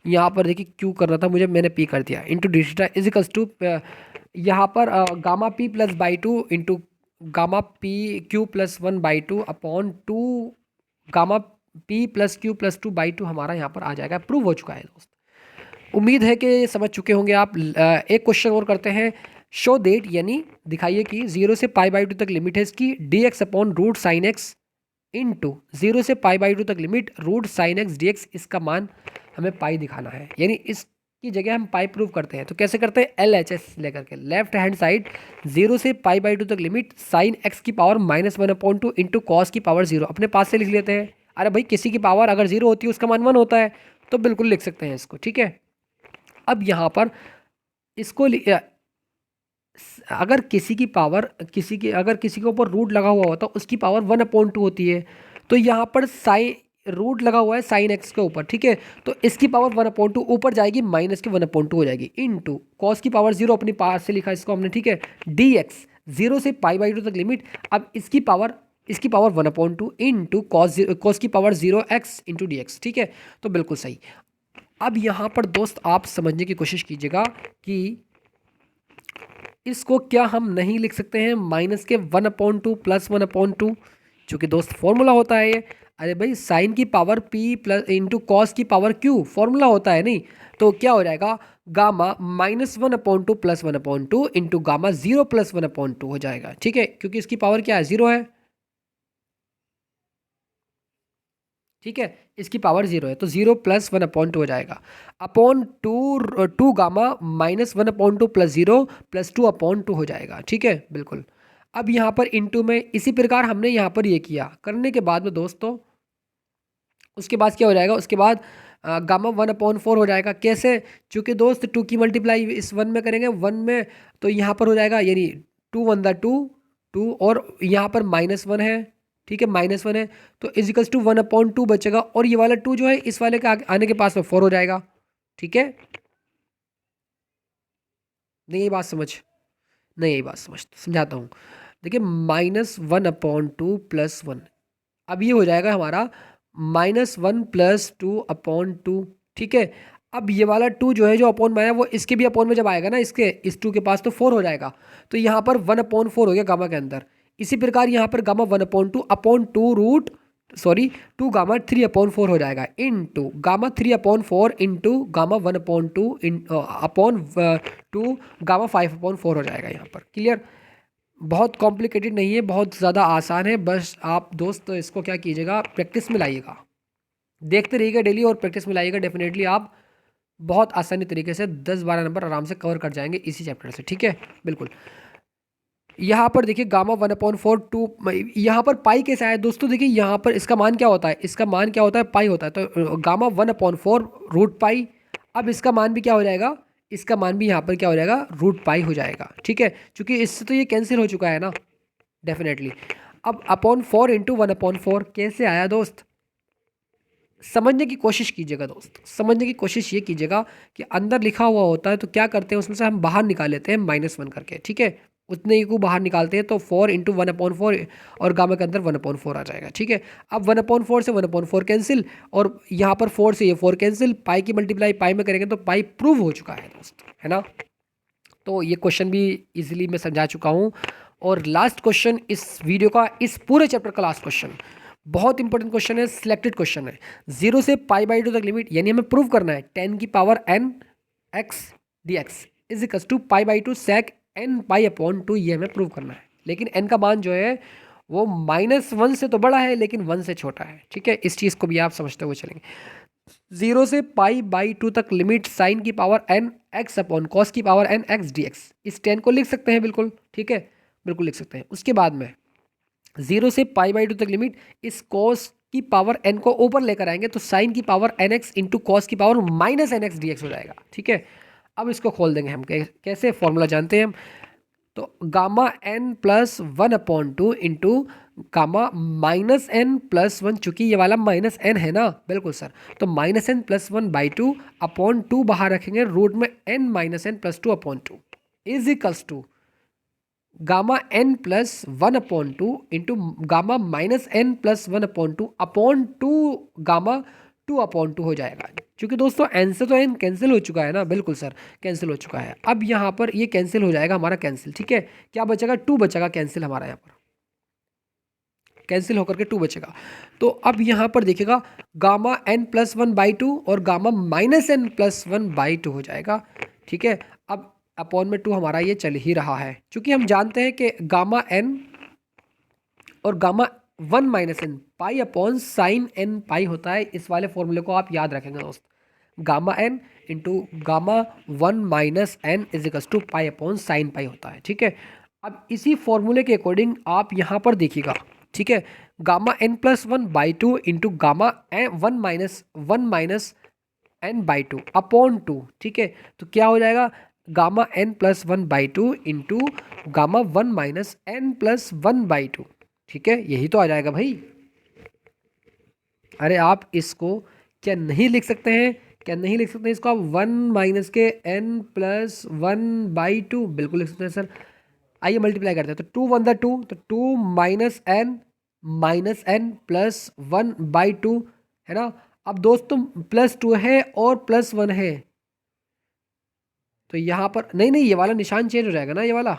यहाँ पर देखिए q करना था मुझे, मैंने p कर दिया, इंटू डी थीटा इजिकल्स टू यहाँ पर gamma p +/2 into gamma p q + 1/2 upon 2 gamma p + q + 2/2 हमारा यहाँ पर आ जाएगा। प्रूव हो चुका है दोस्त। उम्मीद है कि समझ चुके होंगे आप। एक क्वेश्चन और करते हैं। शो देट, यानी दिखाइए कि 0 से π/2 तक लिमिट है इसकी, dx upon root sine x into 0 से π/2 तक limit root sine x dx, इसका मान हमें पाई दिखाना है, यानी इसकी जगह हम पाई प्रूव करते हैं। तो कैसे करते हैं? LHS लेकर के, लेफ्ट हैंड साइड 0 से π/2 तक लिमिट साइन एक्स की पावर -1/2 इंटू कॉस की पावर 0 अपने पास से लिख लेते हैं। अरे भाई किसी की पावर अगर 0 होती है उसका मान 1 होता है, तो बिल्कुल लिख सकते हैं इसको, ठीक है। अब यहाँ पर इसको अगर किसी की पावर अगर किसी के ऊपर रूट लगा हुआ होता है उसकी पावर 1/2 होती है, तो यहाँ पर साइन रूट लगा हुआ है साइन एक्स के ऊपर, ठीक है, तो इसकी पावर 1/2 ऊपर जाएगी, माइनस की 1/2 हो जाएगी, इंटू कॉस की पावर 0 अपनी पास से लिखा इसको हमने, ठीक है, dx 0 से π/2 तक लिमिट, अब इसकी पावर 1/2 इंटू कॉस की power 0x into D X, ठीक है, तो बिल्कुल सही। अब यहाँ पर दोस्त आप समझने की कोशिश कीजिएगा कि इसको क्या हम नहीं लिख सकते हैं माइनस के 1/2 + 1/2, चूँकि दोस्त फॉर्मूला होता है ये। अरे भाई साइन की पावर p + इंटू कॉस की पावर q फॉर्मूला होता है नहीं, तो क्या हो जाएगा गामा -1/2 + 1/2 इंटू गामा 0 + 1/2 हो जाएगा, ठीक है, क्योंकि इसकी पावर क्या है 0 है, ठीक है, इसकी पावर 0 है, तो 0 + 1/2 हो जाएगा, अपॉन 2 गामा -1/2 + 0 + 2/2 हो जाएगा, ठीक है बिल्कुल। अब यहाँ पर इंटू में इसी प्रकार हमने यहाँ पर ये किया, करने के बाद में दोस्तों उसके बाद क्या हो जाएगा, उसके बाद गामा 1/4 हो जाएगा। कैसे? चूँकि दोस्त 2 की मल्टीप्लाई इस 1 में करेंगे 1 में, तो यहाँ पर हो जाएगा यानी 2 1 दा 2 2 और यहाँ पर -1 है, ठीक है, -1 है, तो इजिकल्स टू 1/2 बचेगा और ये वाला 2 जो है इस वाले के आने के पास में 4 हो जाएगा। ठीक है, नहीं यही बात समझ, नहीं यही बात समझ समझाता हूँ। देखिए -1/2 + 1, अब ये हो जाएगा हमारा -1 + 2/2। ठीक है, अब ये वाला 2 जो है जो अपॉन में आया वो इसके भी अपॉन में जब आएगा ना, इसके इस 2 के पास, तो 4 हो जाएगा। तो यहाँ पर 1/4 हो गया गामा के अंदर। इसी प्रकार यहाँ पर गामा 1/2 रूट सॉरी 2 गामा 3/4 हो जाएगा, into gamma 3/4 into gamma 1/2 upon 2 gamma 5/4 हो जाएगा यहाँ पर। क्लियर? बहुत कॉम्प्लिकेटेड नहीं है, बहुत ज़्यादा आसान है। बस आप दोस्त इसको क्या कीजिएगा, प्रैक्टिस में लाइएगा, देखते रहिएगा डेली और प्रैक्टिस में लाइएगा। डेफिनेटली आप बहुत आसानी तरीके से 10-12 नंबर आराम से कवर कर जाएंगे इसी चैप्टर से। ठीक है, बिल्कुल। यहाँ पर देखिए गामा 1/4 2, यहाँ पर पाई कैसे आया दोस्तों? देखिए यहाँ पर इसका मान क्या होता है, इसका मान क्या होता है, पाई होता है। तो गामा 1/4 रूट पाई, अब इसका मान भी क्या हो जाएगा, इसका मान भी यहाँ पर क्या हो जाएगा, रूट पाई हो जाएगा। ठीक है, क्योंकि इससे तो ये कैंसिल हो चुका है ना, डेफिनेटली। अब अपॉन 4 इंटू 1/4 कैसे आया दोस्त? समझने की कोशिश कीजिएगा दोस्त, समझने की कोशिश ये कीजिएगा कि अंदर लिखा हुआ होता है तो क्या करते हैं उसमें से हम बाहर निकाल लेते हैं -1 करके। ठीक है, उतने ही को बाहर निकालते हैं तो 4 इंटू 1/4 और गामा के अंदर 1/4 आ जाएगा। ठीक है, अब 1/4 से 1/4 कैंसिल और यहाँ पर 4 से ये 4 कैंसिल, पाई की मल्टीप्लाई पाई में करेंगे तो पाई प्रूव हो चुका है दोस्त, है ना। तो ये क्वेश्चन भी इजीली मैं समझा चुका हूँ। और लास्ट क्वेश्चन इस वीडियो का, इस पूरे चैप्टर का लास्ट क्वेश्चन, बहुत इंपॉर्टेंट क्वेश्चन है, सिलेक्टेड क्वेश्चन है। 0 से π/2 तक लिमिट, यानी हमें प्रूव करना है 10 की power n x dx is equal to π/2 sec n π/2, ये हमें प्रूव करना है। लेकिन n का मान जो है वो -1 से तो बड़ा है लेकिन 1 से छोटा है। ठीक है, इस चीज़ को भी आप समझते हुए चलेंगे। 0 से π/2 तक लिमिट साइन की power n x upon cos की पावर n x dx, इस 10 को लिख सकते हैं बिल्कुल। ठीक है, बिल्कुल लिख सकते हैं। उसके बाद में 0 से π/2 तक लिमिट इस कॉस की पावर n को ऊपर लेकर आएंगे तो साइन की पावर nx इंटू कॉस की पावर -nx dx हो जाएगा। ठीक है, अब इसको खोल देंगे हम, कैसे फॉर्मूला जानते हैं हम। तो gamma n + 1/2 into gamma -n+1, चूंकि ये वाला -n है ना, बिल्कुल सर, तो -n+1/2 अपॉन 2 बाहर रखेंगे, रूट में n -n+2/2 is equals to gamma n + 1/2 into gamma -n+1/2 upon 2 gamma 2/2 हो जाएगा। क्योंकि दोस्तों n से तो n कैंसिल हो चुका है ना, बिल्कुल सर कैंसिल हो चुका है। अब यहाँ पर ये कैंसिल हो जाएगा हमारा, कैंसिल। ठीक है, क्या बचेगा, 2 बचेगा कैंसिल, हमारा यहाँ पर कैंसिल होकर के 2 बचेगा। तो अब यहाँ पर देखिएगा गामा n+1/2 और गामा -n+1/2 हो जाएगा। ठीक है, अब अपॉन में 2 हमारा ये चल ही रहा है, क्योंकि हम जानते हैं कि गामा n और गामा 1 - n पाई अपॉन साइन n पाई होता है। इस वाले फॉर्मूले को आप याद रखेंगे दोस्त, gamma n into gamma 1 - n is equal to pi upon sine pi होता है। ठीक है, अब इसी फॉर्मूले के अकॉर्डिंग आप यहाँ पर देखिएगा। ठीक है, gamma n+1/2 into gamma 1 - n/2 upon 2। ठीक है, तो क्या हो जाएगा, gamma n+1/2 into gamma 1 - n+1/2। ठीक है, यही तो आ जाएगा भाई। अरे आप इसको क्या नहीं लिख सकते हैं, क्या नहीं लिख सकते हैं इसको आप 1 - के n+1/2 बिल्कुल लिख सकते हैं सर। आइए मल्टीप्लाई करते हैं, तो 2 1 2, तो 2 -n है ना। अब दोस्तों +2 है और +1 है, तो यहाँ पर नहीं नहीं, ये वाला निशान चेंज हो जाएगा ना, ये वाला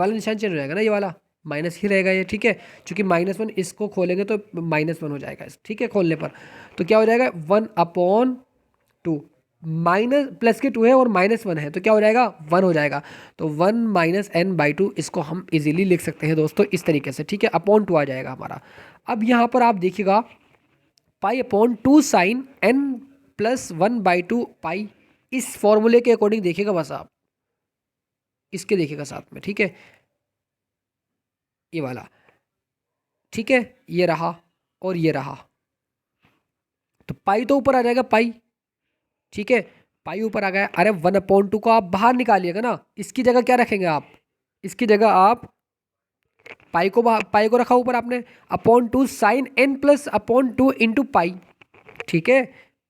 निशान चेंज हो जाएगा ना, ये वाला माइनस ही रहेगा ये। ठीक है, क्योंकि -1 इसको खोलेंगे तो -1 हो जाएगा। ठीक है, खोलने पर तो क्या हो जाएगा, 1/2 माइनस प्लस के 2 है और -1 है तो क्या हो जाएगा, 1 हो जाएगा। तो 1 - n/2 इसको हम इजीली लिख सकते हैं दोस्तों इस तरीके से। ठीक है, अपॉन 2 आ जाएगा हमारा। अब यहाँ पर आप देखिएगा π/2 साइन n+1/2 पाई, इस फॉर्मूले के अकॉर्डिंग देखिएगा बस आप, इसके देखिएगा साथ में। ठीक है, ये वाला, ठीक है, ये रहा। और ये रहा, तो पाई तो ऊपर आ जाएगा पाई, ठीक है, पाई ऊपर आ गया। अरे 1/2 को आप बाहर निकालिएगा ना, इसकी जगह क्या रखेंगे आप, इसकी जगह आप पाई को रखा ऊपर आपने, upon 2 sine n plus upon 2 into pi, ठीक है,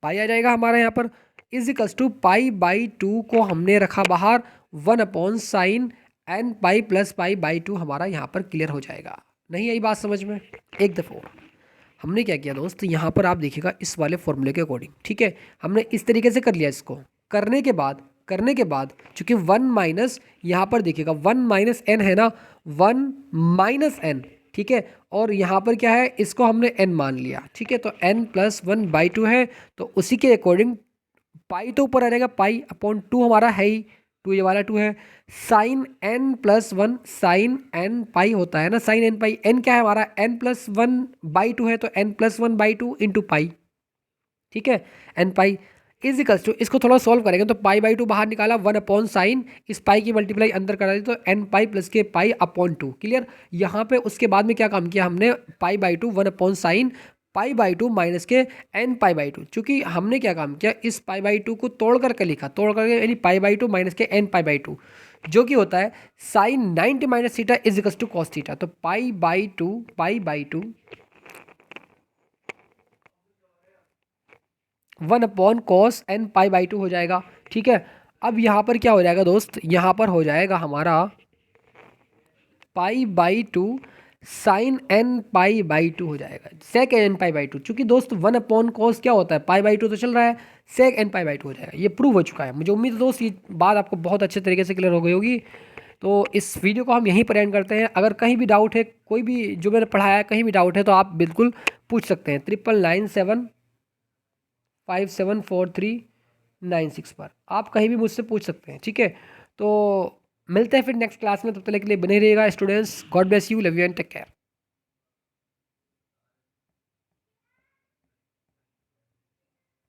पाई आ जाएगा हमारा यहाँ पर, इज इक्वल्स टू पाई/2 को हमने रखा बाहर, 1/sin n पाई प्लस पाई/2 हमारा यहाँ पर क्लियर हो जाएगा। नहीं आई बात समझ में? एक दफ़ा और हमने क्या किया दोस्त, यहाँ पर आप देखिएगा इस वाले फॉर्मूले के अकॉर्डिंग, ठीक है, हमने इस तरीके से कर लिया इसको। करने के बाद चूंकि 1 माइनस, यहाँ पर देखिएगा 1 माइनस एन है ना, 1 माइनस एन, ठीक है, और यहाँ पर क्या है, इसको हमने n मान लिया, ठीक है, तो n+1/2 है, तो उसी के अकॉर्डिंग पाई तो ऊपर आ जाएगा, पाई/2 हमारा है ही, 2 ये वाला 2 है, साइन n+1 साइन n पाई होता है ना, साइन n पाई, n क्या है हमारा, n+1/2 है, तो n+1/2 इंटू पाई, ठीक है, n pi is equals to, इसको थोड़ा सॉल्व करेंगे तो पाई/2 बाहर निकाला, 1/sin, इस पाई की मल्टीप्लाई अंदर करा दी तो n पाई प्लस के पाई/2, क्लियर। यहाँ पे उसके बाद में क्या काम किया हमने, पाई/2 1/sin पाई/2 माइनस के n पाई/2, चूंकि हमने क्या काम किया, इस पाई/2 को तोड़ करके लिखा, तोड़ करके यानी पाई/2 माइनस के n पाई/2, जो कि होता है sine 90 minus theta is equals to cos theta, तो पाई/2 1/cos n पाई/2 हो जाएगा, ठीक है। अब यहाँ पर क्या हो जाएगा दोस्त, यहाँ पर हो जाएगा हमारा पाई/2 साइन n पाई/2 हो जाएगा, सेक n पाई/2, चूंकि दोस्त 1/cos क्या होता है, पाई/2 तो चल रहा है, सेक n पाई/2 हो जाएगा, ये प्रूव हो चुका है। मुझे उम्मीद है दोस्त ये बात आपको बहुत अच्छे तरीके से क्लियर हो गई होगी। तो इस वीडियो को हम यहीं पर एंड करते हैं। अगर कहीं भी डाउट है, कोई भी जो मैंने पढ़ाया है कहीं भी डाउट है, तो आप बिल्कुल पूछ सकते हैं 9997574396 पर, आप कहीं भी मुझसे पूछ सकते हैं, ठीक है। तो मिलते हैं फिर नेक्स्ट क्लास में, तब तक के लिए बने रहिएगा students. God bless you, love you and take care.